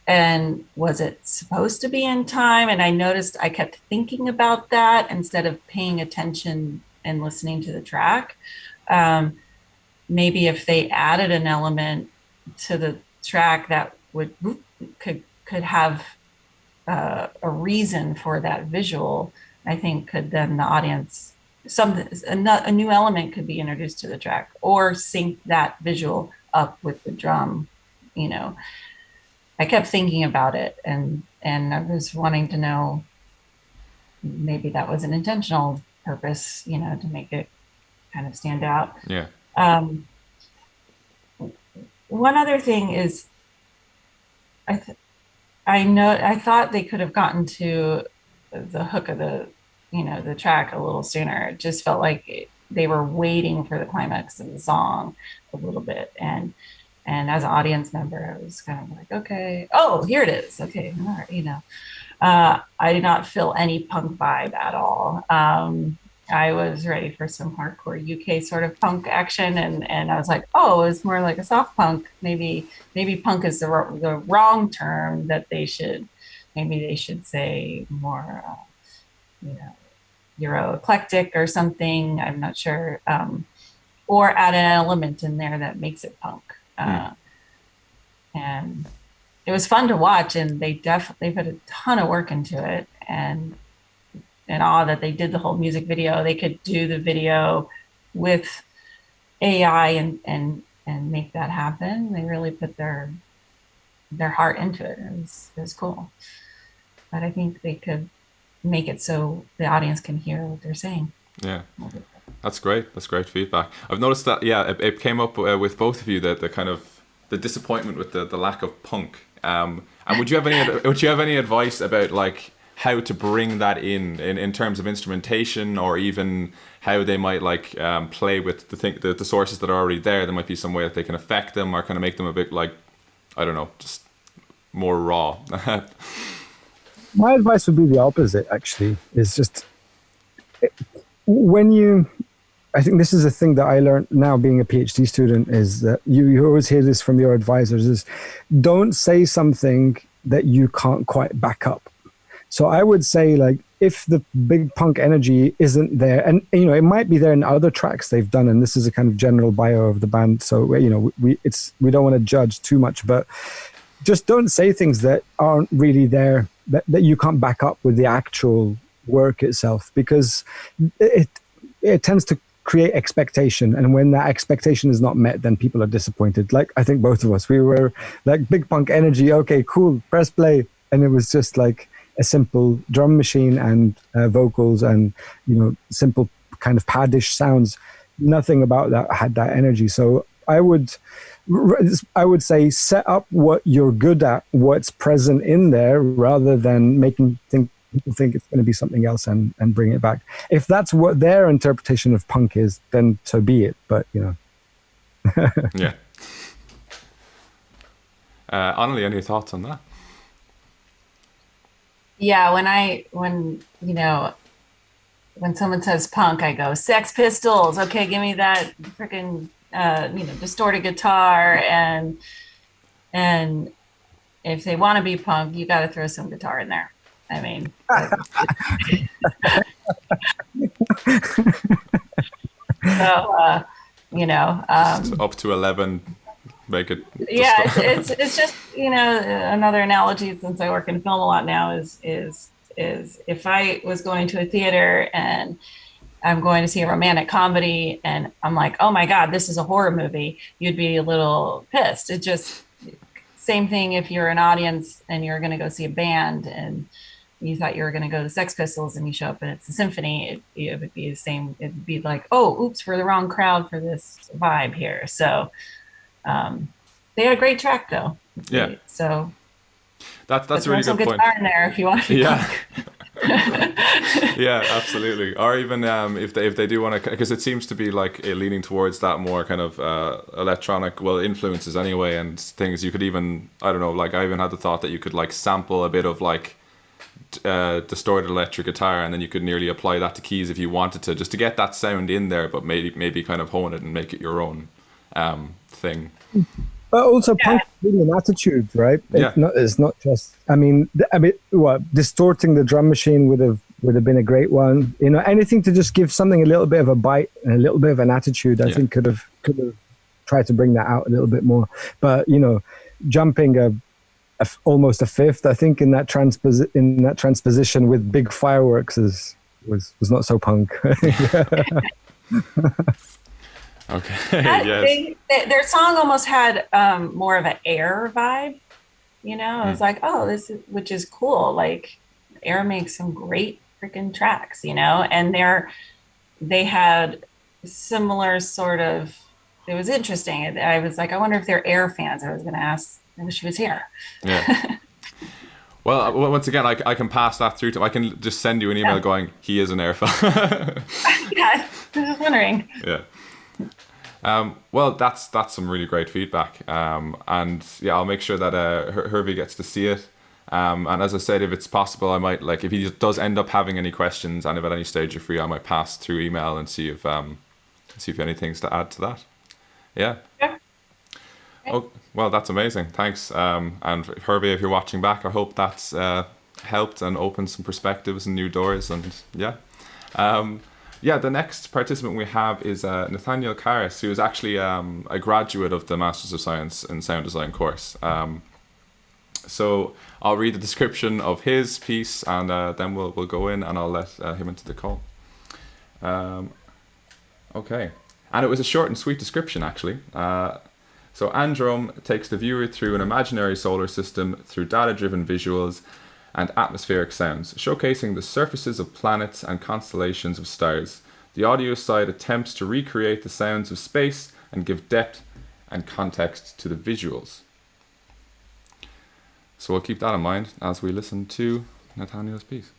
And was it supposed to be in time? And I noticed I kept thinking about that instead of paying attention and listening to the track. Maybe if they added an element to the track that could have a reason for that visual, I think could then the audience, a new element could be introduced to the track or sync that visual up with the drum. I kept thinking about it, and I was wanting to know, maybe that was an intentional purpose, to make it kind of stand out. Yeah. One other thing is, I thought they could have gotten to the hook of the track a little sooner. It just felt like they were waiting for the climax of the song a little bit. And as an audience member, I was kind of like, okay, oh, here it is. Okay, all right, I did not feel any punk vibe at all. I was ready for some hardcore UK sort of punk action, and I was like, oh, it's more like a soft punk. Maybe punk is the wrong term. That they should say more, Euro eclectic or something. I'm not sure. Or add an element in there that makes it punk. And it was fun to watch, and they put a ton of work into it, and in awe that they did the whole music video. They could do the video with AI and make that happen. They really put their heart into it. It was cool. But I think they could make it so the audience can hear what they're saying. Yeah. That's great. That's great feedback. I've noticed that, it came up with both of you, the kind of the disappointment with the lack of punk. And would you have any advice about like how to bring that in terms of instrumentation, or even how they might like play with the sources that are already there? There might be some way that they can affect them or kind of make them a bit like, I don't know, just more raw. My advice would be the opposite, actually, is just I think this is a thing that I learned now being a PhD student, is that you always hear this from your advisors, is don't say something that you can't quite back up. So I would say, like, if the big punk energy isn't there, and it might be there in other tracks they've done, and this is a kind of general bio of the band, so we don't want to judge too much, but just don't say things that aren't really there, that you can't back up with the actual work itself, because it tends to create expectation, and when that expectation is not met, then people are disappointed. Like, I think both of us, we were like, big punk energy, okay, cool, press play, and it was just like a simple drum machine and vocals and simple kind of paddish sounds. Nothing about that had that energy. So I would say set up what you're good at, what's present in there, rather than making people think it's going to be something else and bring it back. If that's what their interpretation of punk is, then so be it. But Yeah. Onnalee, any thoughts on that? Yeah, when someone says punk, I go Sex Pistols. Okay, give me that freaking distorted guitar, and if they want to be punk, you got to throw some guitar in there. I mean, so up to 11. Make it. Yeah, it's just another analogy, since I work in film a lot now, is if I was going to a theater and I'm going to see a romantic comedy and I'm like, oh my God, this is a horror movie, you'd be a little pissed. It's just same thing if you're an audience and you're going to go see a band and you thought you were going to go to the Sex Pistols and you show up and it's a symphony, it would be the same. It'd be like, oh, oops, we're the wrong crowd for this vibe here. So they had a great track though. Yeah. So that's a really good point. Guitar in there if you want to. Yeah. Yeah, absolutely. Or even if they do want to, because it seems to be like leaning towards that more kind of electronic, influences anyway, and things. You could even, I don't know, like I even had the thought that you could like sample a bit of like distorted electric guitar, and then you could nearly apply that to keys if you wanted to, just to get that sound in there, but maybe kind of hone it and make it your own thing. But also, punk is really an attitude, right? Yeah. It's not just. I mean, distorting the drum machine would have been a great one. Anything to just give something a little bit of a bite and a little bit of an attitude. I think could have tried to bring that out a little bit more. But jumping almost a fifth, I think in that transposition with big fireworks was not so punk. Okay. Yes. Their song almost had more of an Air vibe. It was like, oh, which is cool. Like, Air makes some great freaking tracks, and they had similar sort of. It was interesting. I was like, I wonder if they're Air fans. I was going to ask. I wish she was here. Yeah. Well, once again, I can pass that through to. I can just send you an email going, he is an Air fan. Yeah, I was wondering. Yeah. Well, that's some really great feedback, and yeah, I'll make sure that Herve gets to see it. And as I said, if it's possible, I might, like, if he does end up having any questions, and if at any stage you're free, I might pass through email and see if anything's to add to that. Yeah. Yeah. Oh, well, that's amazing. Thanks. And Herve, if you're watching back, I hope that's helped and opened some perspectives and new doors. And yeah. Yeah, the next participant we have is Nathaniel Cariss, who is actually a graduate of the Masters of Science in Sound Design course. So I'll read the description of his piece, and then we'll go in, and I'll let him into the call. Okay, and it was a short and sweet description, actually. So Androme takes the viewer through an imaginary solar system through data-driven visuals and atmospheric sounds, showcasing the surfaces of planets and constellations of stars. The audio side attempts to recreate the sounds of space and give depth and context to the visuals. So we'll keep that in mind as we listen to Nathaniel's piece.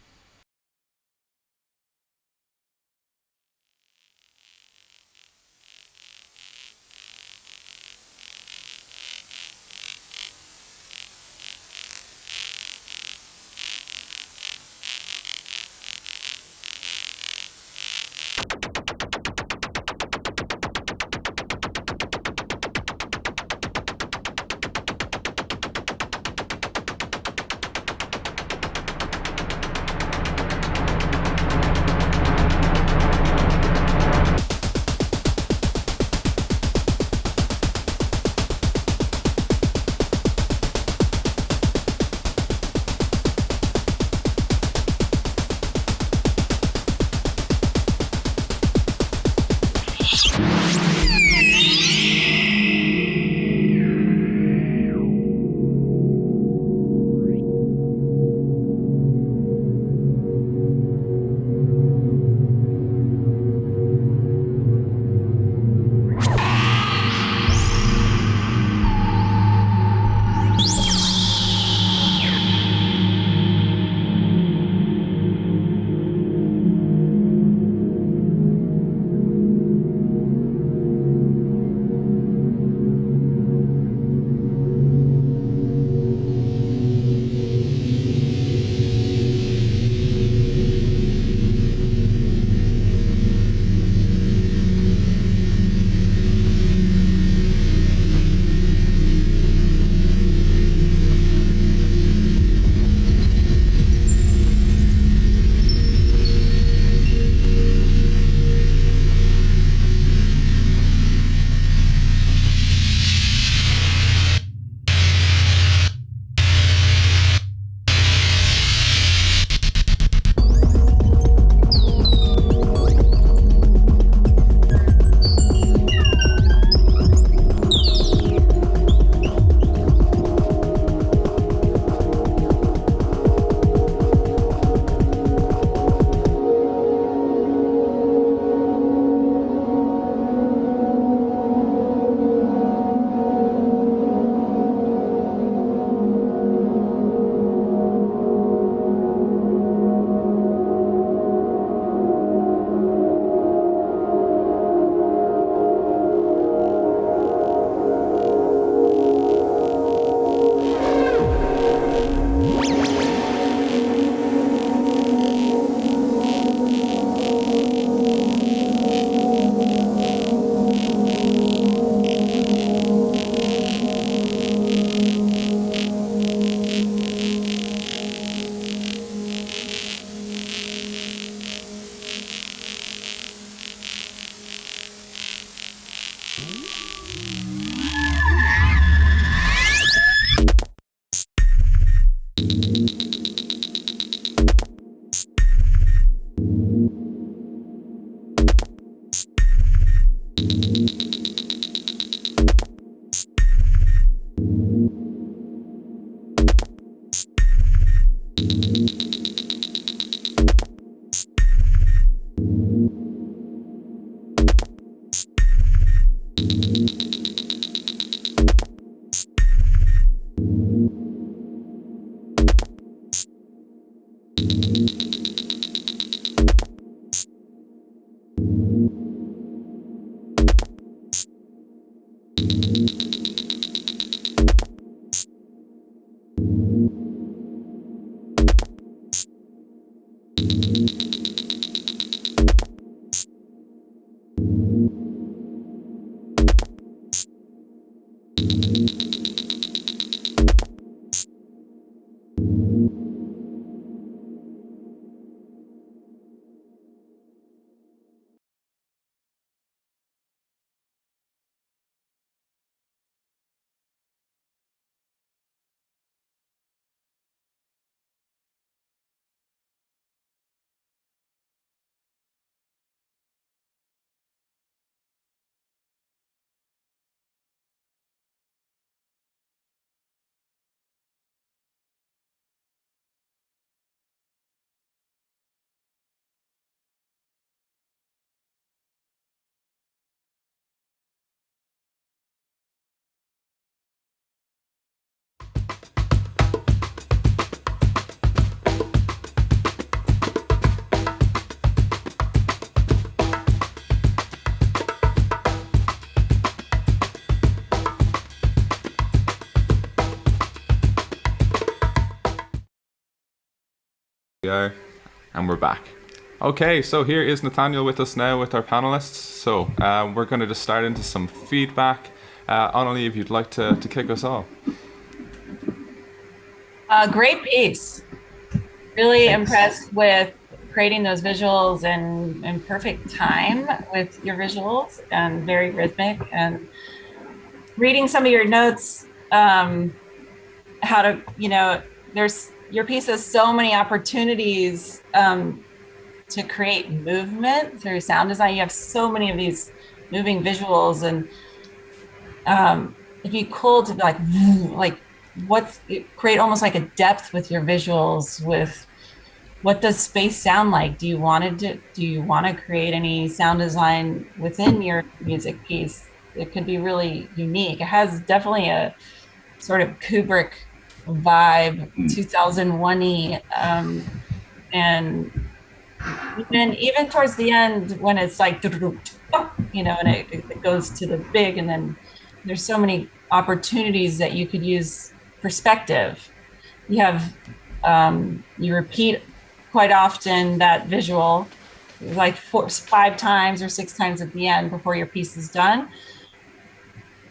We are, and we're back. Okay, so here is Nathaniel with us now with our panelists. So we're going to just start into some feedback. Onnalee, if you'd like to kick us off. Great piece. Really impressed with creating those visuals in perfect time with your visuals, and very rhythmic. And reading some of your notes, how to, your piece has so many opportunities to create movement through sound design. You have so many of these moving visuals, and it'd be cool to be like create almost like a depth with your visuals. With what does space sound like? Do you want to create any sound design within your music piece? It could be really unique. It has definitely a sort of Kubrick vibe, 2001-y, and even towards the end when it's like, and it goes to the big, and then there's so many opportunities that you could use perspective. You have you repeat quite often that visual, like 5 times or 6 times at the end before your piece is done.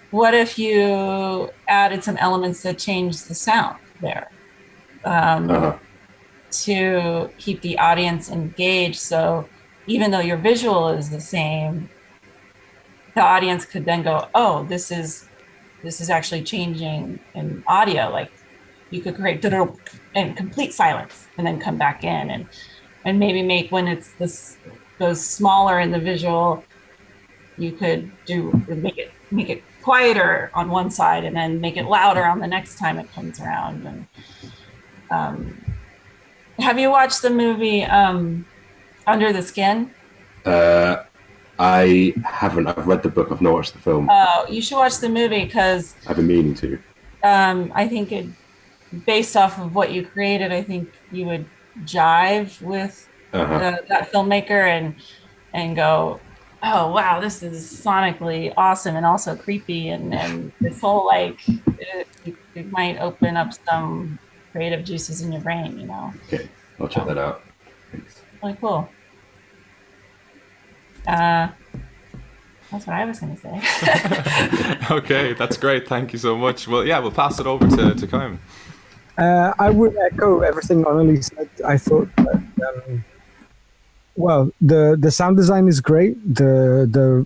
What if you added some elements that change the sound there to keep the audience engaged? So even though your visual is the same, the audience could then go, oh, this is actually changing in audio. Like you could create and complete silence and then come back in, and maybe make, when it's this goes smaller in the visual, you could make it quieter on one side and then make it louder on the next time it comes around. And have you watched the movie Under the Skin? I haven't. I've read the book. I've not watched the film. Oh, you should watch the movie, because I've been meaning to. I think based off of what you created, I think you would jive with that filmmaker and go, oh wow, this is sonically awesome and also creepy, and this whole it might open up some creative juices in your brain, Okay, I'll check that out. Thanks. Really cool. That's what I was going to say. Okay, that's great. Thank you so much. Well, yeah, we'll pass it over to Khyam. I would echo everything Onnalee said. I thought that, the sound design is great. The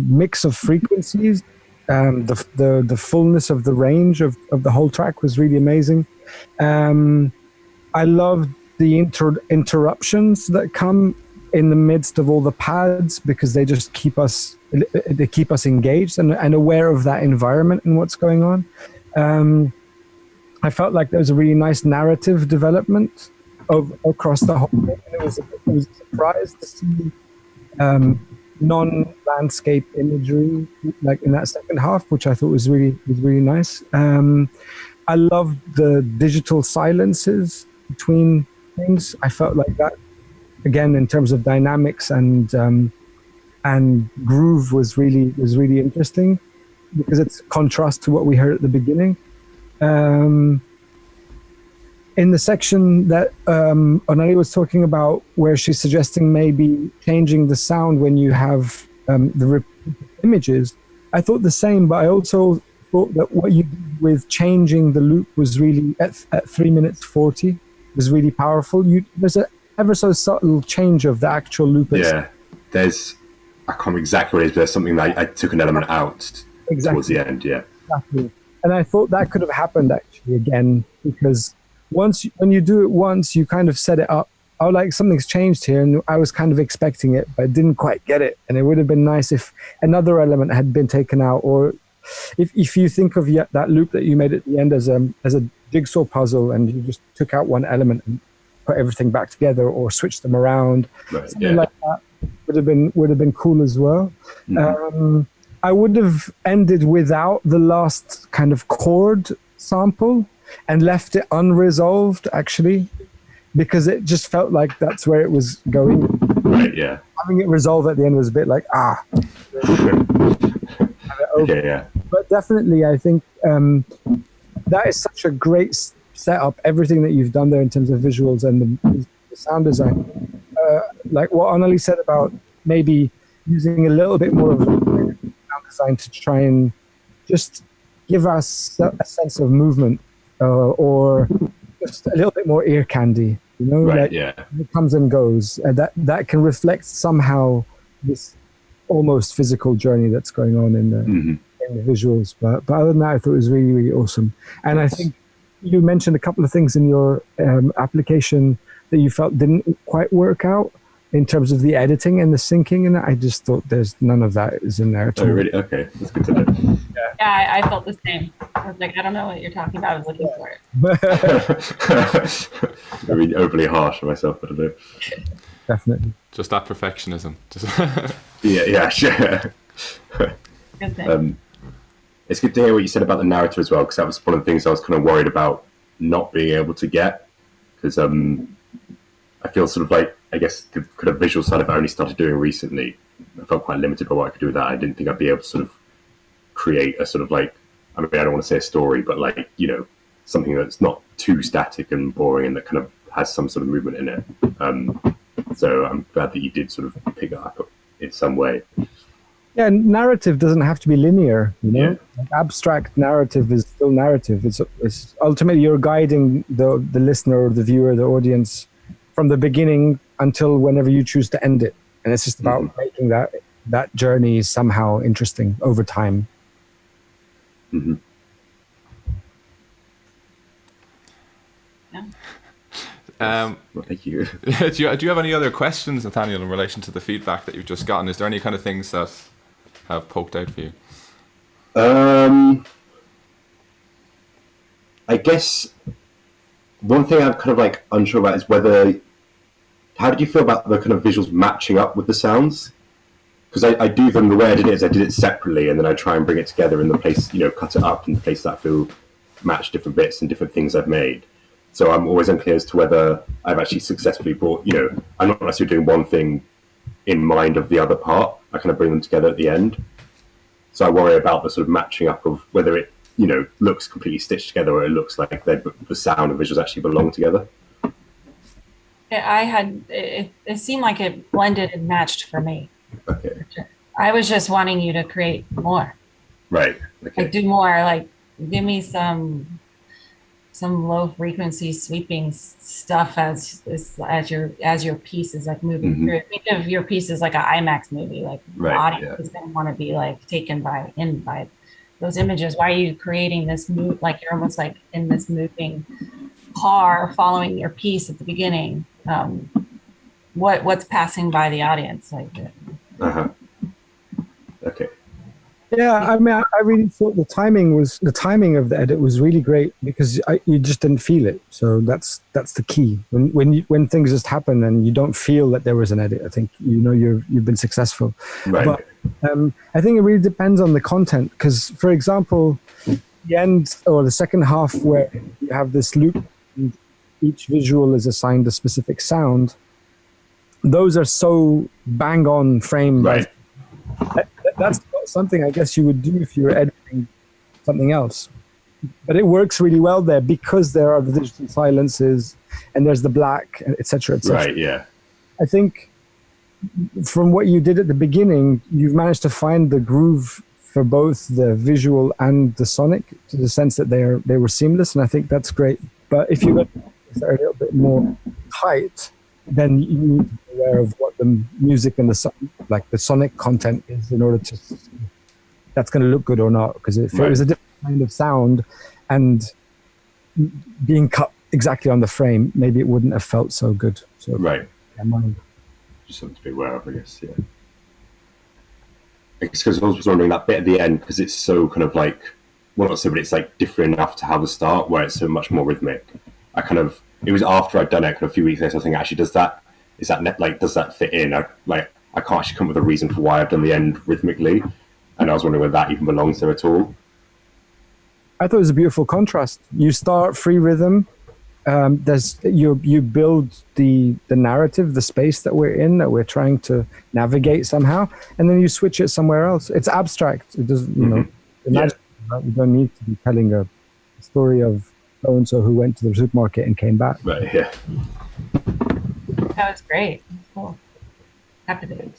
mix of frequencies, the fullness of the range of the whole track was really amazing. I loved the interruptions that come in the midst of all the pads, because they just keep us engaged and aware of that environment and what's going on. I felt like there was a really nice narrative development across the whole thing, and it was a surprise to see non-landscape imagery like in that second half, which I thought was really nice. I loved the digital silences between things. I felt like that, again, in terms of dynamics and groove, was really interesting, because it's a contrast to what we heard at the beginning. In the section that Onnalee was talking about, where she's suggesting maybe changing the sound when you have the images, I thought the same, but I also thought that what you did with changing the loop was really, at 3 minutes 40, was really powerful. There's a ever so subtle change of the actual loop. Yeah, I can't remember exactly what it is, but there's something that I took an element out towards the end, yeah. Exactly. And I thought that could have happened actually again, because when you do it once, you kind of set it up. Oh, like something's changed here, and I was kind of expecting it, but I didn't quite get it. And it would have been nice if another element had been taken out, or if you think of that loop that you made at the end as a jigsaw puzzle, and you just took out one element and put everything back together, or switch them around, something like that would have been cool as well. Mm-hmm. I would have ended without the last kind of chord sample and left it unresolved, actually, because it just felt like that's where it was going. Right, yeah. Having it resolve at the end was a bit like, Okay, yeah. But definitely, I think that is such a great setup. Everything that you've done there in terms of visuals and the sound design. Like what Onnalee said about maybe using a little bit more of sound design to try and just give us a sense of movement, or just a little bit more ear candy, you know, Right, like yeah. it comes and goes, and that can reflect somehow this almost physical journey that's going on in the visuals. But other than that, I thought it was really, really awesome. And I think you mentioned a couple of things in your application that you felt didn't quite work out in terms of the editing and the syncing, and I just thought there's none of that is in there at all. Oh, really? Okay, that's good to know. Yeah, I felt the same. I was like, I don't know what you're talking about. I was looking for it. I mean, overly harsh on myself, but I don't know. Definitely. Just that perfectionism. Yeah, sure. Good thing. It's good to hear what you said about the narrative as well, because that was one of the things I was kind of worried about not being able to get, because I feel sort of like, I guess, the kind of visual side of it I only started doing recently. I felt quite limited by what I could do with that. I didn't think I'd be able to sort of create a sort of like, I mean, I don't want to say a story, but like, you know, something that's not too static and boring and that kind of has some sort of movement in it. So I'm glad that you did sort of pick it up in some way. Yeah, narrative doesn't have to be linear, you know. Yeah. Like abstract narrative is still narrative. It's ultimately you're guiding the listener or the viewer, the audience, from the beginning until whenever you choose to end it. And it's just about making that journey somehow interesting over time. Mm-hmm. Yeah. Thank you. do you have any other questions, Nathaniel, in relation to the feedback that you've just gotten? Is there any kind of things that have poked out for you? I guess one thing I'm kind of like unsure about is how did you feel about the kind of visuals matching up with the sounds? Because I do them, the way I did it is I did it separately, and then I try and bring it together in the place, you know, cut it up in the place that I feel match different bits and different things I've made. So I'm always unclear as to whether I've actually successfully brought, you know, I'm not necessarily doing one thing in mind of the other part. I kind of bring them together at the end. So I worry about the sort of matching up of whether it, you know, looks completely stitched together or it looks like the sound and visuals actually belong together. It seemed like it blended and matched for me. Okay. I was just wanting you to create more. Right. Okay. Like do more, like give me some low frequency sweeping stuff as your piece is like moving through. Think of your piece as like an IMAX movie, like the audience is going to want to be like taken by those images. Why are you creating this move? Like you're almost like in this moving car following your piece at the beginning. What's passing by the audience like that? Okay. Yeah, I mean, I really thought the timing of the edit was really great because you just didn't feel it. So that's the key. When things just happen and you don't feel that there was an edit, I think you know you've been successful. Right. But I think it really depends on the content. Because, for example, the end or the second half where you have this loop and each visual is assigned a specific sound, those are so bang on frame. Right. That's not something I guess you would do if you were editing something else. But it works really well there because there are the digital silences and there's the black, etc., etc. Right, yeah. I think from what you did at the beginning, you've managed to find the groove for both the visual and the sonic, to the sense that they were seamless, and I think that's great. But if you're going to a little bit more tight, then you need to be aware of what the music and the sonic content is in order to that's going to look good or not. Because if it was a different kind of sound and being cut exactly on the frame, maybe it wouldn't have felt so good. So just something to be aware of, I guess. Yeah. Because I was wondering that bit at the end, because it's so kind of like, well, not so, but it's like different enough to have the start where it's so much more rhythmic. It was after I'd done it, kind of a few weeks later, I was thinking, actually, does that fit in? I can't actually come up with a reason for why I've done the end rhythmically, and I was wondering whether that even belongs there at all. I thought it was a beautiful contrast. You start free rhythm. You build the narrative, the space that we're in, that we're trying to navigate somehow, and then you switch it somewhere else. It's abstract. It doesn't, imagine, right? You don't need to be telling a story of so-and-so who went to the supermarket and came back. Right, yeah. That was great. Cool. Captivating.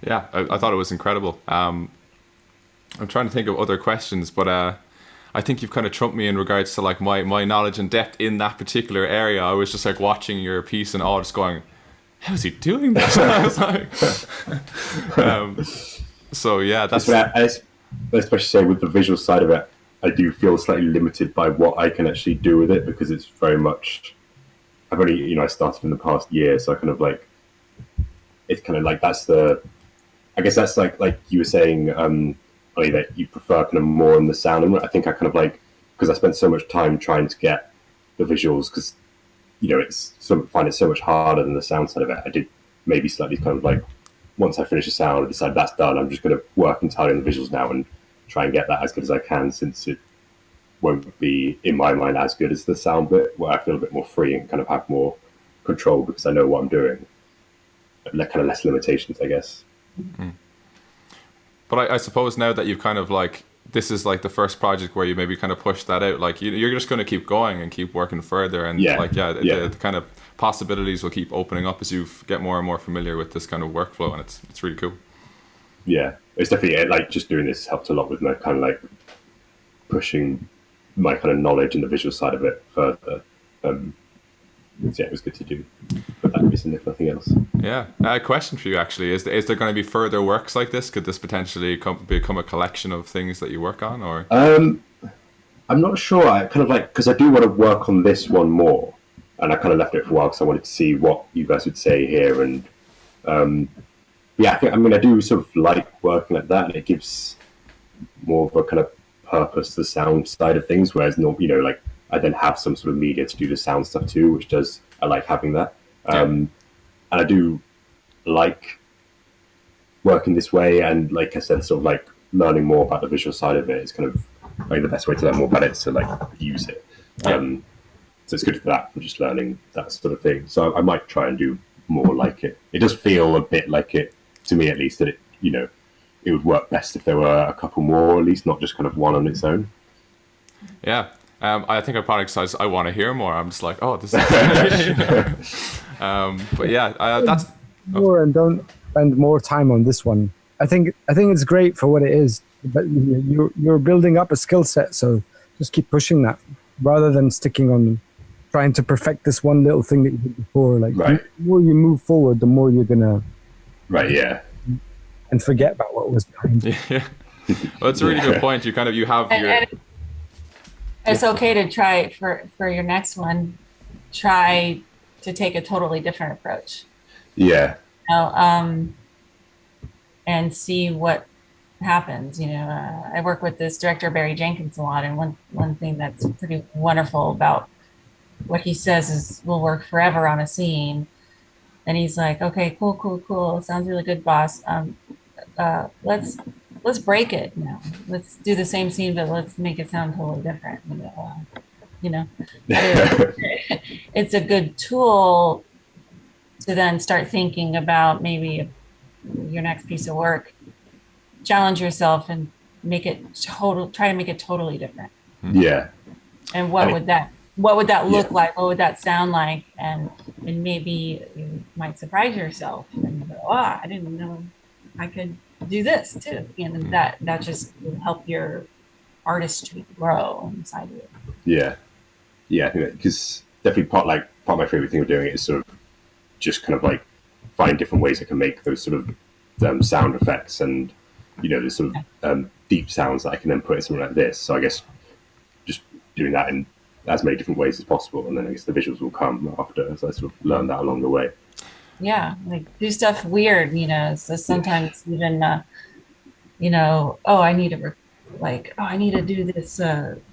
Yeah, I thought it was incredible. I'm trying to think of other questions, but I think you've kind of trumped me in regards to like my knowledge and depth in that particular area. I was just like watching your piece and all, just going, how is he doing this? I was like, so yeah, that's. Especially say with the visual side of it, I do feel slightly limited by what I can actually do with it, because it's very much. I've only, I started in the past year, so I kind of like. It's kind of like I guess that's like you were saying, Ollie, that you prefer kind of more in the sound. And I think I kind of like, because I spent so much time trying to get the visuals, because find it so much harder than the sound side of it. I did maybe slightly kind of like, once I finish the sound, I decided that's done. I'm just going to work entirely on the visuals now and try and get that as good as I can, since it won't be, in my mind, as good as the sound bit, where I feel a bit more free and kind of have more control because I know what I'm doing. Kind of less limitations, I guess. Mm-hmm. But I suppose now that you've kind of like, this is like the first project where you maybe kind of push that out, like you're just going to keep going and keep working further, and the kind of possibilities will keep opening up as you get more and more familiar with this kind of workflow, and it's really cool. Yeah, it's definitely like just doing this helped a lot with my kind of like pushing my kind of knowledge and the visual side of it further. Yeah, it was good to do for that reason, if nothing else. Yeah. A question for you, actually. Is there going to be further works like this? Could this potentially become a collection of things that you work on? Or I'm not sure. I kind of like, because I do want to work on this one more. And I kind of left it for a while because I wanted to see what you guys would say here. And yeah, I do sort of like working like that. And it gives more of a kind of purpose to the sound side of things. Whereas, like, I then have some sort of media to do the sound stuff too, which I like having that. And I do like working this way. And like I said, sort of like learning more about the visual side of it is kind of like the best way to learn more about it is to like use it. So it's good for that, for just learning that sort of thing. So I might try and do more like it. It does feel a bit like it, to me at least, that it, it would work best if there were a couple more, at least, not just kind of one on its own. Yeah. I think I'm probably excited. I want to hear more. I'm just like, oh, this is. But yeah, that's more, and don't spend more time on this one. I think it's great for what it is, but you're building up a skill set, so just keep pushing that rather than sticking on trying to perfect this one little thing that you did before. Like, right. The more you move forward, the more you're gonna and forget about what was behind. Yeah. Well, it's a really good point. You have your. It's okay to try for your next one. Try to take a totally different approach. Yeah. And see what happens. I work with this director Barry Jenkins a lot, and one thing that's pretty wonderful about what he says is we'll work forever on a scene, and he's like, okay, cool, sounds really good, boss. Let's break it now. Let's do the same scene, but let's make it sound totally different. It's a good tool to then start thinking about maybe your next piece of work. Challenge yourself and try to make it totally different. Yeah. And what would that look like? What would that sound like? And maybe you might surprise yourself and go, I didn't know I could do this too. And that just will help your artistry grow inside of it. Yeah. I think because definitely part of my favorite thing of doing it is sort of just kind of like find different ways I can make those sort of sound effects and the sort of deep sounds that I can then put in something like this. So I guess just doing that in as many different ways as possible, and then I guess the visuals will come after as I sort of learn that along the way. Yeah, like do stuff weird, so sometimes even I need to do this,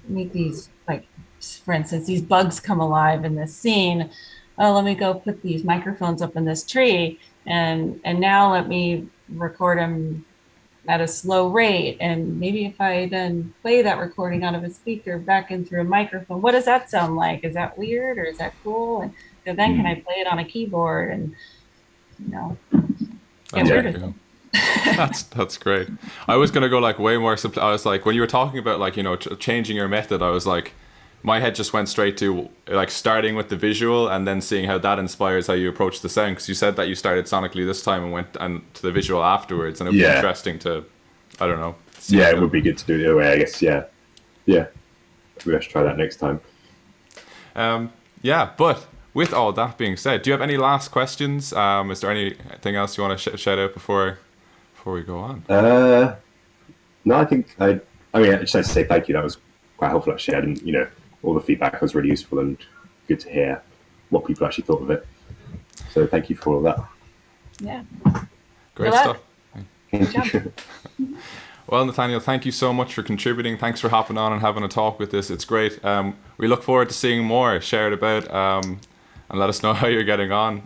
make these, like, for instance, these bugs come alive in this scene. Oh, let me go put these microphones up in this tree, and now let me record them at a slow rate, and maybe if I then play that recording out of a speaker back in through a microphone, what does that sound like? Is that weird or is that cool? And so then can I play it on a keyboard and get weird with them? That's great. I was gonna go like way more simple. I was like, when you were talking about like changing your method, I was like, my head just went straight to like starting with the visual and then seeing how that inspires how you approach the sound. Because you said that you started sonically this time and went to the visual afterwards, and it would be interesting to, I don't know. Yeah, it would be good to do it the other way, I guess. Yeah. We have to try that next time. But with all that being said, do you have any last questions? Is there anything else you want to shout out before we go on? No, I think I just like to say thank you. That was quite helpful actually. I didn't, all the feedback was really useful and good to hear what people actually thought of it. So thank you for all of that. Yeah. Great Good stuff. Thank you. Well, Nathaniel, thank you so much for contributing. Thanks for hopping on and having a talk with us. It's great. We look forward to seeing more shared about, and let us know how you're getting on.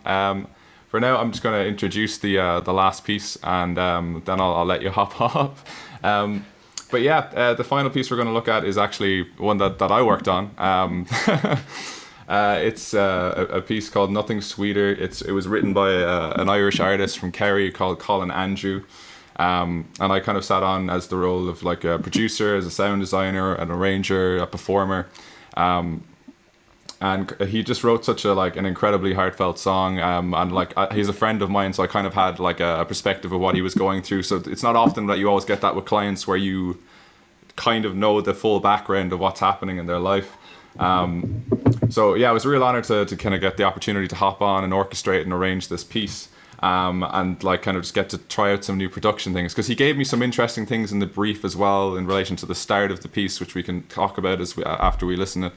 For now, I'm just going to introduce the last piece, and then I'll let you hop off. The final piece we're going to look at is actually one that I worked on. It's a piece called Nothing Sweeter. It was written by an Irish artist from Kerry called Colin Andrew. And I kind of sat on as the role of like a producer, as a sound designer, an arranger, a performer. And he just wrote such an incredibly heartfelt song. And he's a friend of mine, so I kind of had like a perspective of what he was going through. So it's not often that you always get that with clients where you kind of know the full background of what's happening in their life. It was a real honor to kind of get the opportunity to hop on and orchestrate and arrange this piece. And kind of just get to try out some new production things, because he gave me some interesting things in the brief as well in relation to the start of the piece, which we can talk about after we listen to it.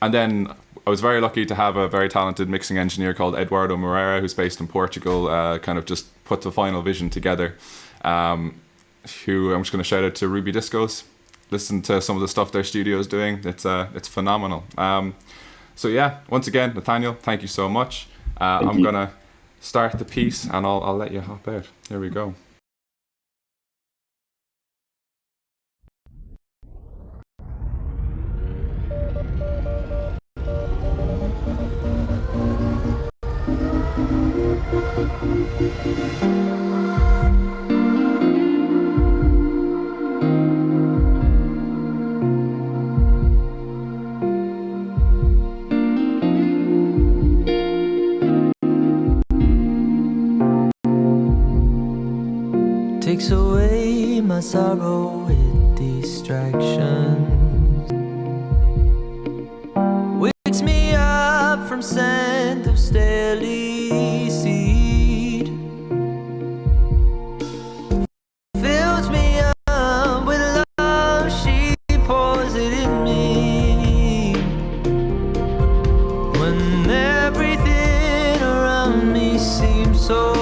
And then I was very lucky to have a very talented mixing engineer called Eduardo Moreira, who's based in Portugal, kind of just put the final vision together, who I'm just going to shout out to Ruby Discos. Listen to some of the stuff their studio is doing. It's phenomenal. Once again, Nathaniel, thank you so much. I'm going to start the piece and I'll let you hop out. Here we go. Takes away my sorrow with distractions, wakes me up from scent of stale seed, fills me up with love, she pours it in me, when everything around me seems so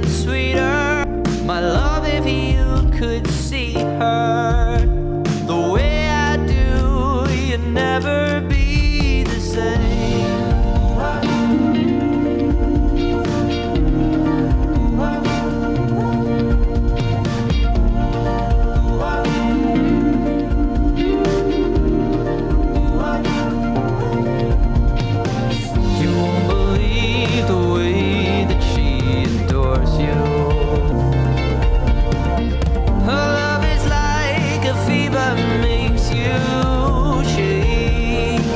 sweeter. My love, if you could see her the way I do, you'd never be the same. You won't believe the way that she adores you. Her love is like a fever, makes you shake.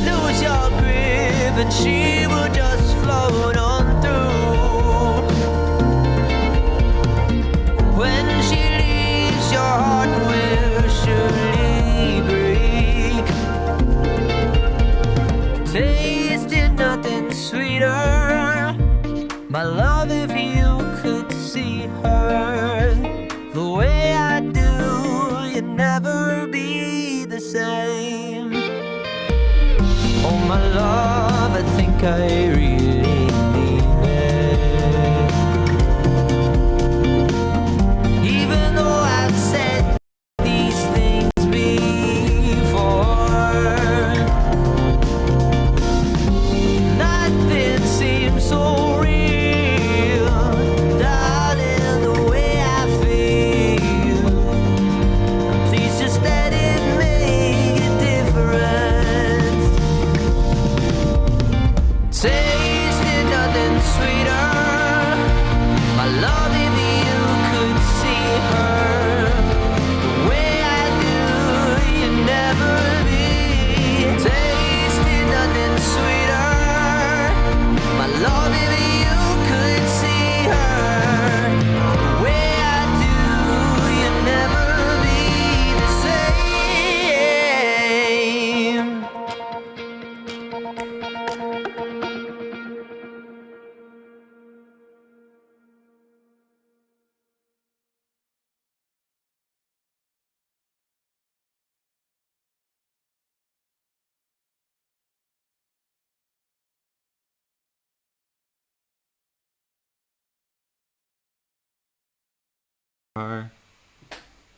Lose your grip and she will just float on through. When she leaves, your heart will surely break. Tasted nothing sweeter. My love, if you could see her the way I do, you'd never be the same. Oh my love, I think I really mean it. Even though I've said these things before, nothing seems so real, darling, the way I feel. Please just let it make a difference. Tasted nothing sweeter. My love, if you could see her the way I do, you'd never be tasted nothing sweeter. My love, if you could see her the way I do, you'd never be the same.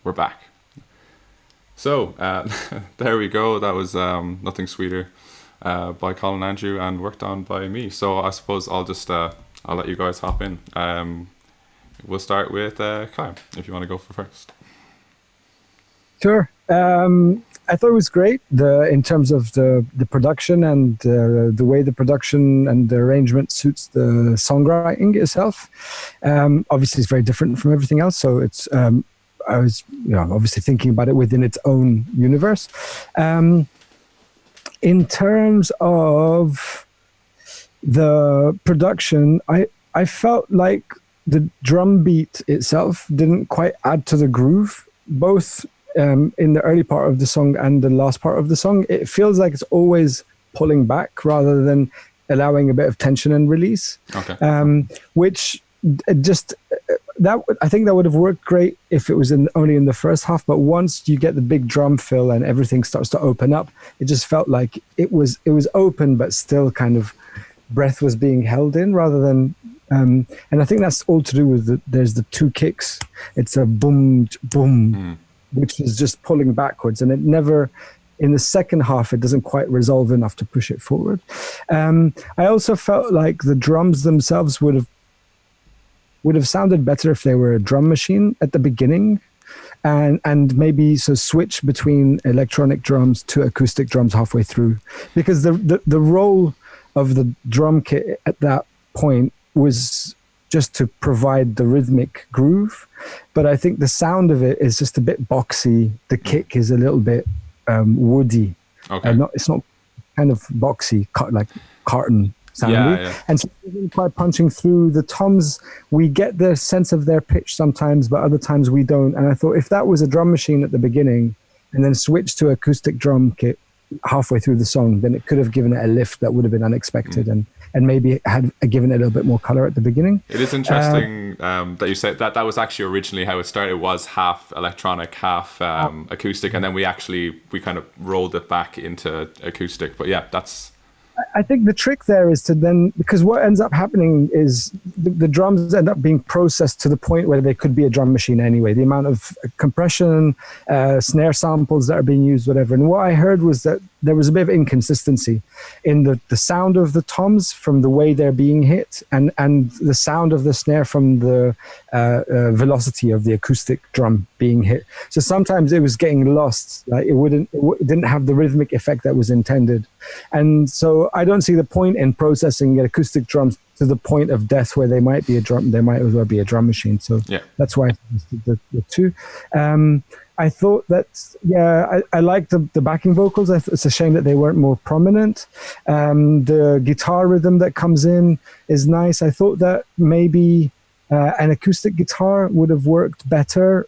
We're back. So there we go. That was Nothing Sweeter by Colin Andrew and worked on by me. So I suppose I'll just I'll let you guys hop in. We'll start with Khyam, if you want to go for first. Sure. I thought it was great in terms of the production and the way the production and the arrangement suits the songwriting itself. Obviously, it's very different from everything else. So it's I was obviously thinking about it within its own universe. In terms of the production, I felt like the drum beat itself didn't quite add to the groove, both in the early part of the song and the last part of the song. It feels like it's always pulling back rather than allowing a bit of tension and release. Okay. Which just I think that would have worked great if it was only in the first half, but once you get the big drum fill and everything starts to open up, it just felt like it was open, but still kind of breath was being held in rather than and I think that's all to do with there's the two kicks. It's a boom boom, which is just pulling backwards, and it never, in the second half, it doesn't quite resolve enough to push it forward. I also felt like the drums themselves would have sounded better if they were a drum machine at the beginning, and maybe switch between electronic drums to acoustic drums halfway through, because the role of the drum kit at that point was just to provide the rhythmic groove, but I think the sound of it is just a bit boxy. The kick is a little bit woody. Okay. It's not kind of boxy, like carton sounding. Yeah. And so it isn't quite punching through. The toms, we get the sense of their pitch sometimes, but other times we don't. And I thought if that was a drum machine at the beginning and then switched to acoustic drum kit halfway through the song, then it could have given it a lift that would have been unexpected and maybe had given it a little bit more color at the beginning. It is interesting that you said that was actually originally how it started. It was half electronic, half acoustic, and then we kind of rolled it back into acoustic. But yeah, that's... I think the trick there is to then, because what ends up happening is the drums end up being processed to the point where they could be a drum machine anyway. The amount of compression, snare samples that are being used, whatever. And what I heard was that there was a bit of inconsistency in the sound of the toms from the way they're being hit, and the sound of the snare from the velocity of the acoustic drum being hit. So sometimes it was getting lost. Like it didn't have the rhythmic effect that was intended. And so I don't see the point in processing acoustic drums to the point of death where they might as well be a drum machine. So that's why I listed the two. I thought that, I liked the backing vocals. It's a shame that they weren't more prominent. The guitar rhythm that comes in is nice. I thought that maybe an acoustic guitar would have worked better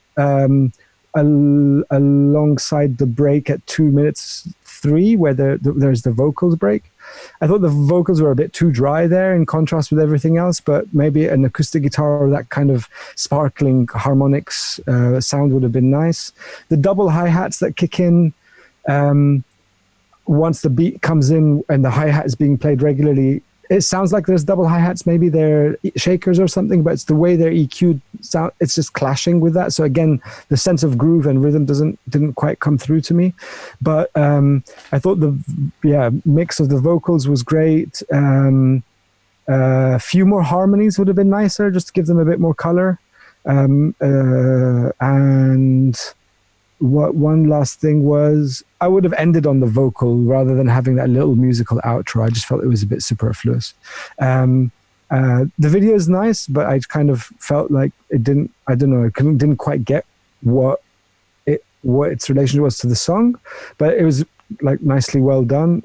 alongside the break at 2:03, where there's the vocals break. I thought the vocals were a bit too dry there in contrast with everything else, but maybe an acoustic guitar or that kind of sparkling harmonics sound would have been nice. The double hi-hats that kick in once the beat comes in and the hi-hat is being played regularly, it sounds like there's double hi-hats. Maybe they're shakers or something, but it's the way they're EQ'd sound. It's just clashing with that. So again, the sense of groove and rhythm didn't quite come through to me. But I thought the mix of the vocals was great. A few more harmonies would have been nicer, just to give them a bit more color. And what one last thing was, I would have ended on the vocal rather than having that little musical outro. I just felt it was a bit superfluous. And The video is nice, but I kind of felt like it didn't. I don't know. Didn't quite get what its relation was to the song, but it was like nicely well done.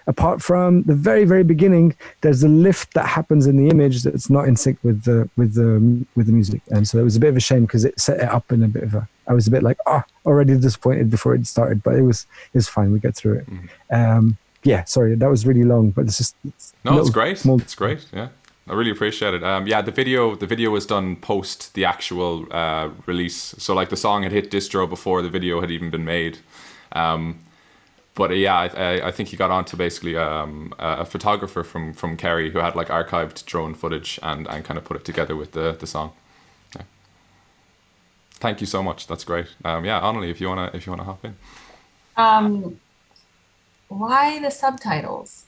Apart from the very, very beginning, there's a lift that happens in the image that's not in sync with the music, and so it was a bit of a shame because it set it up in a bit of a. I was a bit like already disappointed before it started, but it was fine. We get through it. Yeah, sorry, that was really long, but it's just it's great. It's great. Yeah, I really appreciate it. Yeah, the video was done post the actual release, so like the song had hit distro before the video had even been made. But yeah, I think he got onto basically a photographer from Kerry who had like archived drone footage and kind of put it together with the song. Yeah. Thank you so much. That's great. Yeah, Onnalee, if you wanna hop in. Why the subtitles?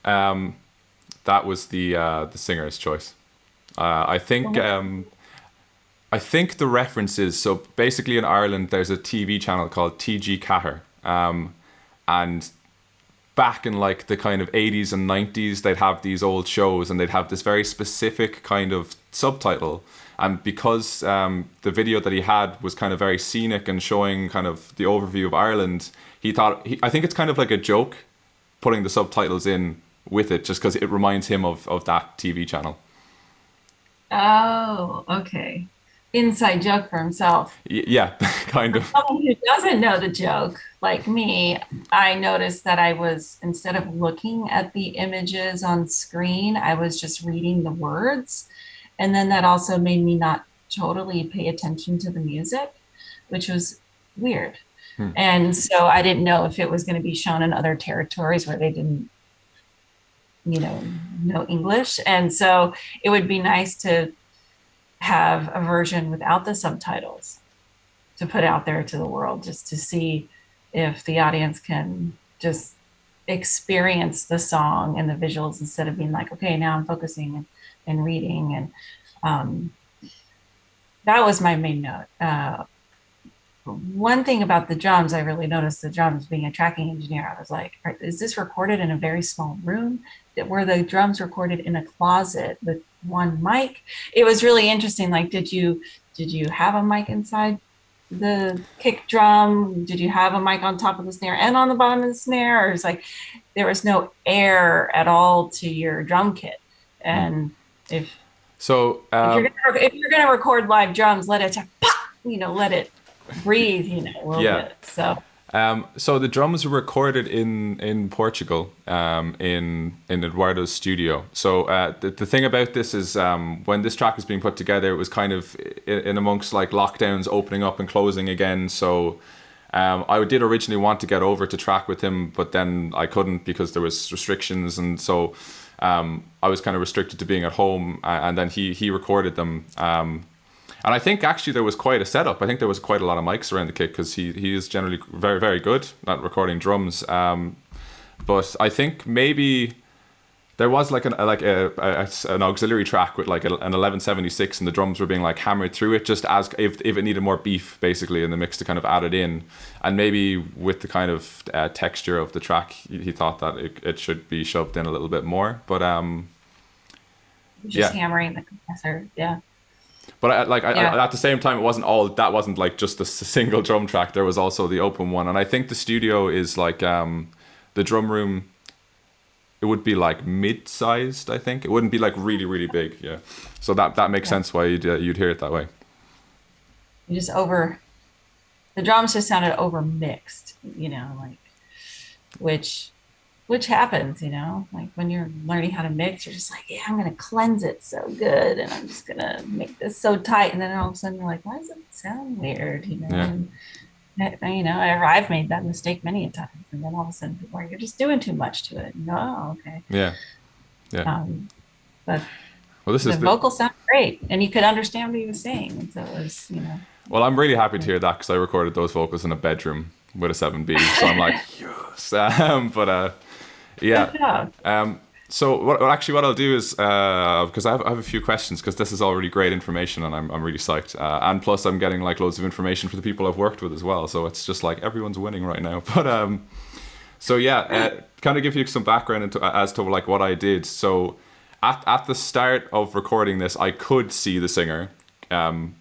That was the singer's choice. I think the reference is, so basically in Ireland there's a TV channel called TG Cahir. And back in like the kind of 80s and 90s, they'd have these old shows and they'd have this very specific kind of subtitle. And because the video that he had was kind of very scenic and showing kind of the overview of Ireland, he thought, I think it's kind of like a joke putting the subtitles in with it just because it reminds him of that TV channel. Oh, okay. Inside joke for himself. Yeah, kind of. Someone who doesn't know the joke, like me, I noticed that I was, instead of looking at the images on screen, I was just reading the words. And then that also made me not totally pay attention to the music, which was weird. And so I didn't know if it was going to be shown in other territories where they didn't, know English. And so it would be nice to have a version without the subtitles to put out there to the world, just to see if the audience can just experience the song and the visuals instead of being like, okay, now I'm focusing and reading. And that was my main note. One thing about the drums, I really noticed the drums, being a tracking engineer, I was like, is this recorded in a very small room? Were the drums recorded in a closet with one mic? It was really interesting. Like, did you have a mic inside the kick drum? Did you have a mic on top of the snare and on the bottom of the snare? Or it's like there was no air at all to your drum kit? And if you're gonna record live drums, let it pop, let it breathe, a little bit. So the drums were recorded in Portugal, in Eduardo's studio. So the thing about this is when this track was being put together, it was kind of in amongst like lockdowns opening up and closing again. So I did originally want to get over to track with him, but then I couldn't because there was restrictions, and so I was kind of restricted to being at home. And then he recorded them. And I think actually there was quite a setup. I think there was quite a lot of mics around the kit because he is generally very, very good at recording drums. But I think maybe there was like an auxiliary track with like an 1176, and the drums were being like hammered through it just as if it needed more beef basically in the mix to kind of add it in. And maybe with the kind of texture of the track, he thought that it should be shoved in a little bit more. But just hammering the compressor, yeah. But at the same time, it wasn't like just a single drum track. There was also the open one, and I think the studio is like the drum room. It would be like mid-sized. I think it wouldn't be like really, really big. Yeah, so that makes sense why you'd hear it that way. The drums just sounded over mixed, which happens, like when you're learning how to mix, you're just like, yeah, I'm going to cleanse it so good. And I'm just going to make this so tight. And then all of a sudden you're like, why does it sound weird? Yeah. And, I've made that mistake many a times. And then all of a sudden people are, you're just doing too much to it. And you go, oh, okay. Yeah. But the vocals sound great. And you could understand what he was saying. And so it was, Well, I'm really happy to hear that because I recorded those vocals in a bedroom with a 7B. So I'm like, yes. Yeah. So what I'll do is because I have a few questions because this is already great information and I'm really psyched. And plus I'm getting like loads of information for the people I've worked with as well. So it's just like everyone's winning right now. But kind of give you some background as to like what I did. So at the start of recording this, I could see the singer. Then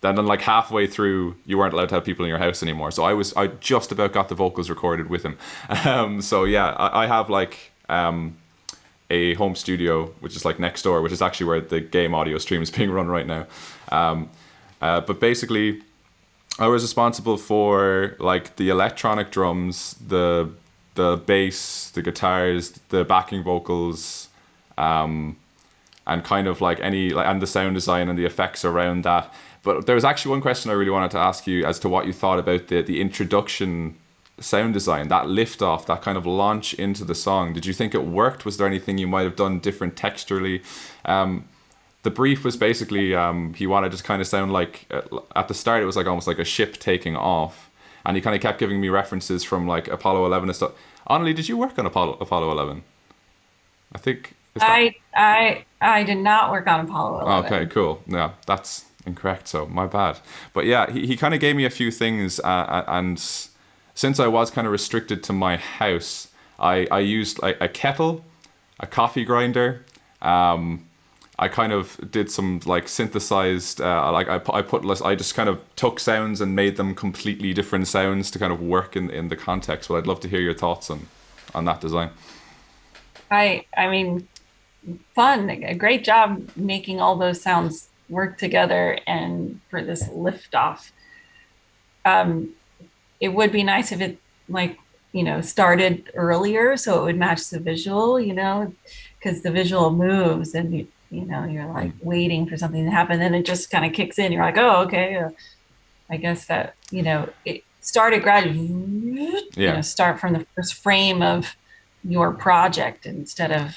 like halfway through, you weren't allowed to have people in your house anymore. So I just about got the vocals recorded with him. So yeah, I have like a home studio, which is like next door, which is actually where the game audio stream is being run right now. But basically, I was responsible for like the electronic drums, the bass, the guitars, the backing vocals, and kind of like and the sound design and the effects around that. But there was actually one question I really wanted to ask you as to what you thought about the introduction sound design, that lift off, that kind of launch into the song. Did you think it worked? Was there anything you might have done different texturally? The brief was basically he wanted to kind of sound like at the start it was like almost like a ship taking off, and he kind of kept giving me references from like Apollo 11 and stuff. Onnalee, did you work on Apollo 11? I think I did not work on Apollo 11. Okay, cool. Yeah, that's incorrect, so my bad. But yeah, he kind of gave me a few things, and since I was kind of restricted to my house, I used like a kettle, a coffee grinder. I kind of did some like synthesized, I just kind of took sounds and made them completely different sounds to kind of work in the context. But I'd love to hear your thoughts on that design. I mean, fun, a great job making all those sounds work together and for this liftoff. It would be nice if it started earlier so it would match the visual, because the visual moves and you're like waiting for something to happen, then it just kind of kicks in. You're like, oh, okay, I guess that it started gradually. Start from the first frame of your project instead of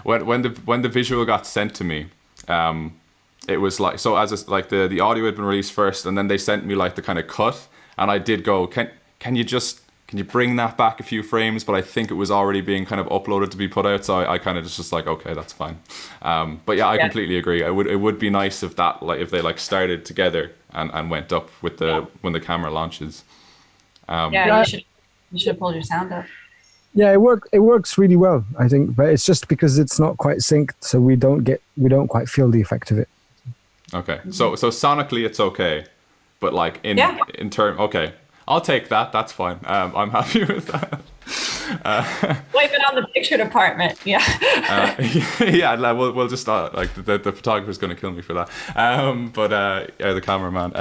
when the visual got sent to me, it was like, so as like the audio had been released first, and then they sent me like the kind of cut, and I did go, can you bring that back a few frames? But I think it was already being kind of uploaded to be put out, so I kind of just like, okay, that's fine. But yeah, I completely agree. It would be nice if they like started together and went up with when the camera launches. You should pull your sound up. Yeah, it works really well, I think, but it's just because it's not quite synced, so we don't quite feel the effect of it. Okay, so sonically it's okay, but like in term, okay, I'll take that. That's fine. I'm happy with that. Wipe it on the picture department. Yeah. We'll just like the photographer's going to kill me for that. The cameraman.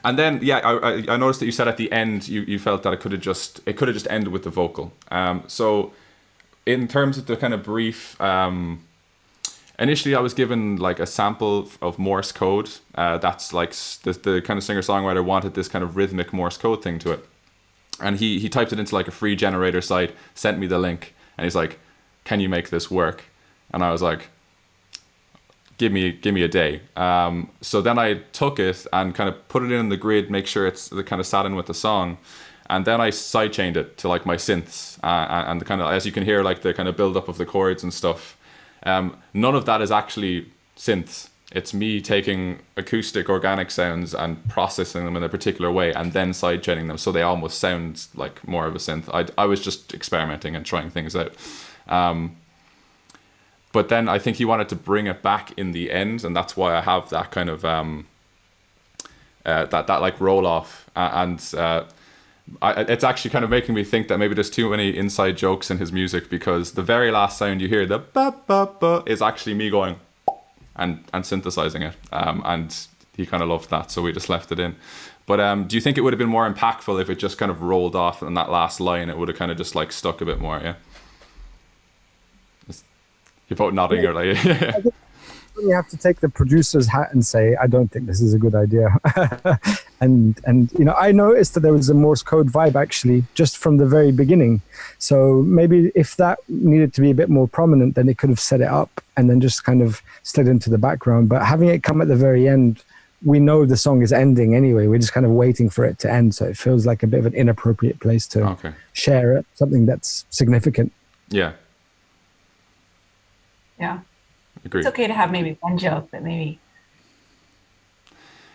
And then I noticed that you said at the end you felt that it could have just ended with the vocal. So in terms of the kind of brief. Initially, I was given like a sample of Morse code. That's like the kind of singer-songwriter wanted this kind of rhythmic Morse code thing to it. And he typed it into like a free generator site, sent me the link, and he's like, can you make this work? And I was like, give me a day. So then I took it and kind of put it in the grid, make sure it kind of sat in with the song. And then I sidechained it to like my synths and the kind of, as you can hear, like the kind of build up of the chords and stuff. None of that is actually synths. It's me taking acoustic organic sounds and processing them in a particular way and then sidechaining them so they almost sound like more of a synth. I was just experimenting and trying things out. But then I think he wanted to bring it back in the end, and that's why I have that kind of that like roll off it's actually kind of making me think that maybe there's too many inside jokes in his music, because the very last sound you hear, the ba ba ba, is actually me going and synthesizing it. And he kind of loved that, so we just left it in. But do you think it would have been more impactful if it just kind of rolled off in that last line? It would have kind of just like stuck a bit more, yeah? You're both nodding, you're like, yeah. You have to take the producer's hat and say, I don't think this is a good idea. and I noticed that there was a Morse code vibe actually just from the very beginning. So maybe if that needed to be a bit more prominent, then it could have set it up and then just kind of slid into the background. But having it come at the very end, we know the song is ending anyway. We're just kind of waiting for it to end. So it feels like a bit of an inappropriate place to share it, something that's significant. Yeah. Yeah. Agreed. It's okay to have maybe one joke, but maybe.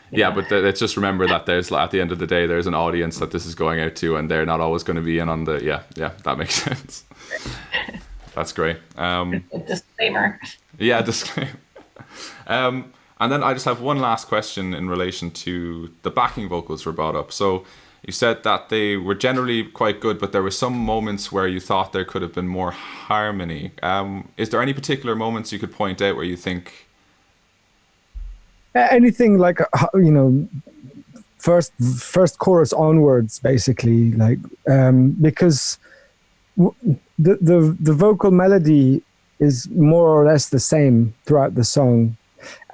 Yeah, but let's just remember that there's, at the end of the day, there's an audience that this is going out to, and they're not always going to be in on the. Yeah, that makes sense. That's great. Disclaimer. Yeah, disclaimer. And then I just have one last question in relation to the backing vocals were brought up. So you said that they were generally quite good, but there were some moments where you thought there could have been more harmony. Is there any particular moments you could point out where you think... Anything like, first chorus onwards, basically, like, because the vocal melody is more or less the same throughout the song.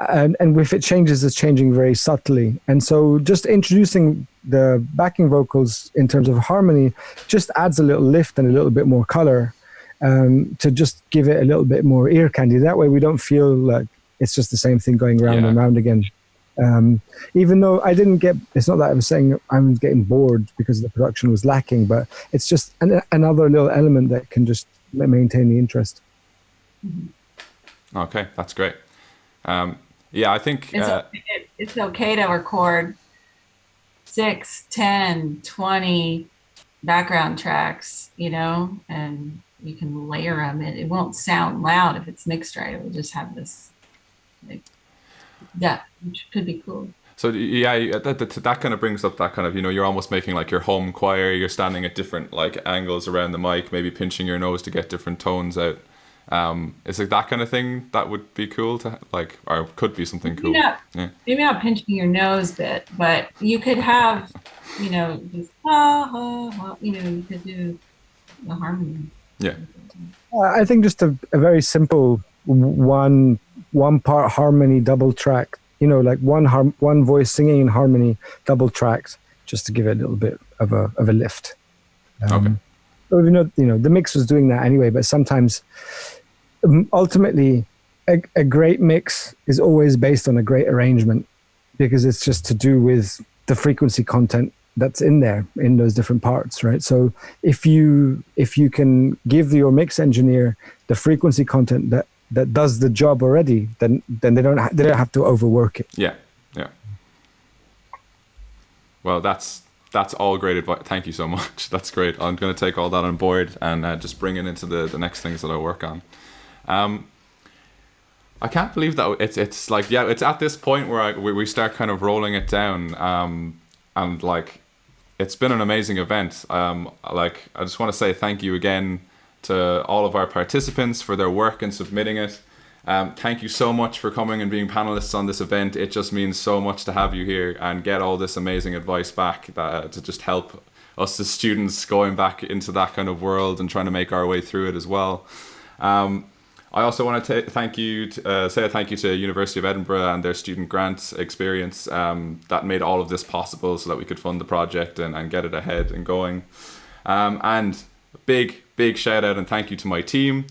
And if it changes, it's changing very subtly. And so just introducing the backing vocals in terms of harmony just adds a little lift and a little bit more color, to just give it a little bit more ear candy. That way we don't feel like it's just the same thing going round and round again. Even though it's not that I was saying I'm getting bored because the production was lacking, but it's just another little element that can just maintain the interest. Okay, that's great. I think it's okay to record 6, 10, 20 background tracks, and you can layer them. It won't sound loud if it's mixed right. It will just have this, which could be cool. So that kind of brings up that kind of, you're almost making like your home choir. You're standing at different like angles around the mic, maybe pinching your nose to get different tones out. Is it that kind of thing that would be cool to like, or could be something cool? Maybe not pinching your nose bit, but you could have, just you could do the harmony. Yeah. I think just a very simple one part harmony double track, like one voice singing in harmony double tracked, just to give it a little bit of a lift. Okay. The mix was doing that anyway, but sometimes ultimately a great mix is always based on a great arrangement, because it's just to do with the frequency content that's in there in those different parts, right? So if you can give your mix engineer the frequency content that does the job already, then they don't have to overwork it. Yeah. Well, that's all great advice. Thank you so much. That's great. I'm going to take all that on board and just bring it into the next things that I work on. I can't believe that it's like, it's at this point where we start kind of rolling it down. And like, it's been an amazing event. I just want to say thank you again to all of our participants for their work in submitting it. Thank you so much for coming and being panelists on this event. It just means so much to have you here and get all this amazing advice back to just help us as students going back into that kind of world and trying to make our way through it as well. I also want to say a thank you to University of Edinburgh and their student grant experience that made all of this possible so that we could fund the project and get it ahead and going. And big shout out and thank you to my team.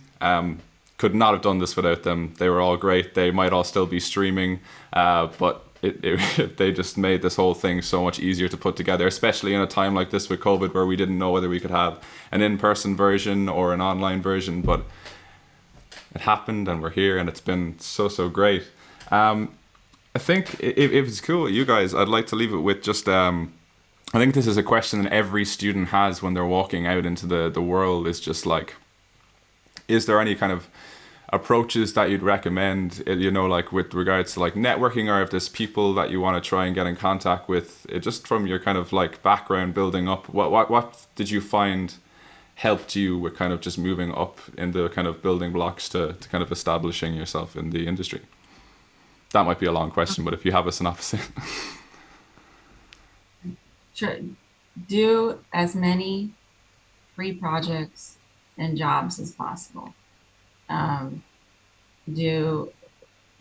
Could not have done this without them. They were all great. They might all still be streaming, but they just made this whole thing so much easier to put together, especially in a time like this with COVID where we didn't know whether we could have an in-person version or an online version, but it happened and we're here and it's been so great. I think if it's cool with you guys, I'd like to leave it with just, I think this is a question that every student has when they're walking out into the world, is just like, is there any kind of approaches that you'd recommend, like with regards to like networking, or if there's people that you want to try and get in contact with, just from your kind of like background building up, what did you find helped you with kind of just moving up in the kind of building blocks to kind of establishing yourself in the industry? That might be a long question, but if you have a synopsis. Sure. Do as many free projects and jobs as possible.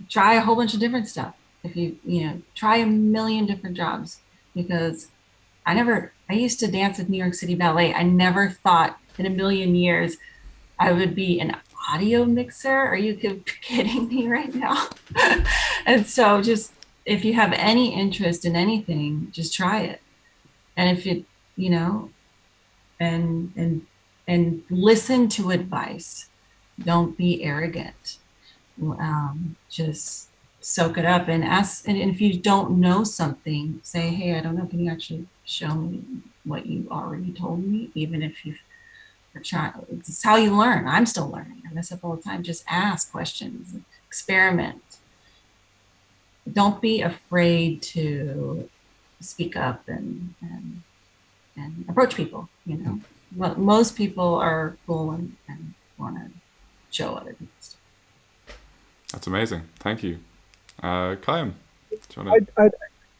Try a whole bunch of different stuff. If you try a million different jobs, because I used to dance with New York City Ballet. I never thought in a million years I would be an audio mixer. Are you kidding me right now? And so just, if you have any interest in anything, just try it. And if and listen to advice. Don't be arrogant. Just soak it up and ask. And if you don't know something, say, hey, I don't know. Can you actually show me what you already told me? Even if you've It's how you learn. I'm still learning. I mess up all the time. Just ask questions, experiment. Don't be afraid to speak up and approach people. You know, well, most people are cool and want to show other people stuff. That's amazing. Thank you. Khyam, do you wanna...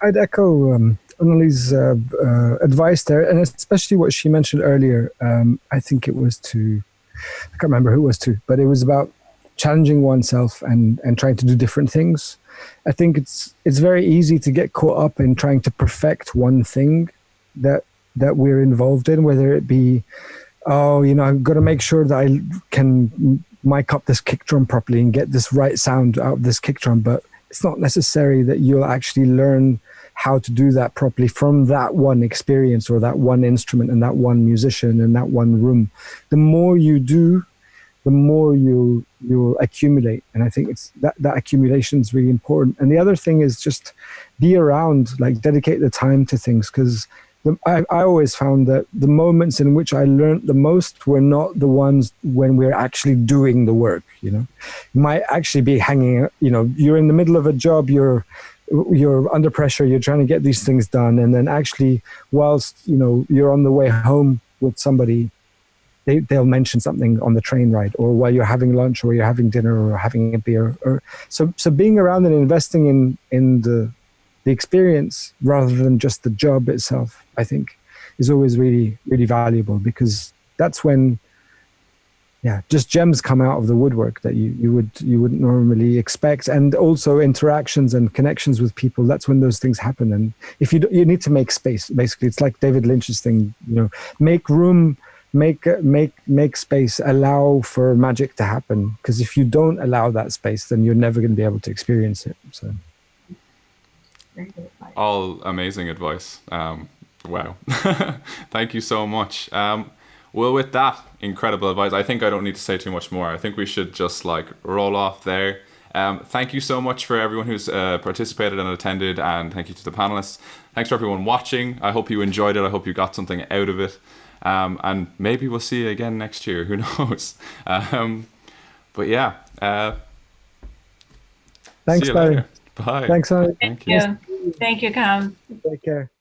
I'd echo Onnalee's advice there, and especially what she mentioned earlier. I think it was I can't remember who it was to, but it was about challenging oneself and trying to do different things. I think it's very easy to get caught up in trying to perfect one thing that we're involved in, whether it be, I've got to make sure that I can mic up this kick drum properly and get this right sound out of this kick drum, but it's not necessary that you'll actually learn how to do that properly from that one experience or that one instrument and that one musician and that one room. The more you do, the more you'll accumulate. And I think it's that accumulation is really important. And the other thing is just be around, like dedicate the time to things, because I always found that the moments in which I learned the most were not the ones when we're actually doing the work. You might actually be hanging, you're in the middle of a job, you're under pressure, you're trying to get these things done. And then actually, whilst, you're on the way home with somebody, they'll mention something on the train ride, or while you're having lunch or you're having dinner or having a beer. So being around and investing in the experience rather than just the job itself, I think, is always really, really valuable, because that's when, just gems come out of the woodwork that you wouldn't normally expect, and also interactions and connections with people. That's when those things happen. And if you need to make space, basically, it's like David Lynch's thing, make room, make space, allow for magic to happen. Because if you don't allow that space, then you're never going to be able to experience it. So. All amazing advice. Wow. Thank you so much. Well, with that incredible advice, I think I don't need to say too much more. I think we should just roll off there. Thank you so much for everyone who's participated and attended, and thank you to the panelists. Thanks for everyone watching. I hope you enjoyed it. I hope you got something out of it. And maybe we'll see you again next year. Who knows? But yeah. Thanks, Barry. Bye. Thanks, Onnlee. Thank you. Thank you, Khyam. Take care.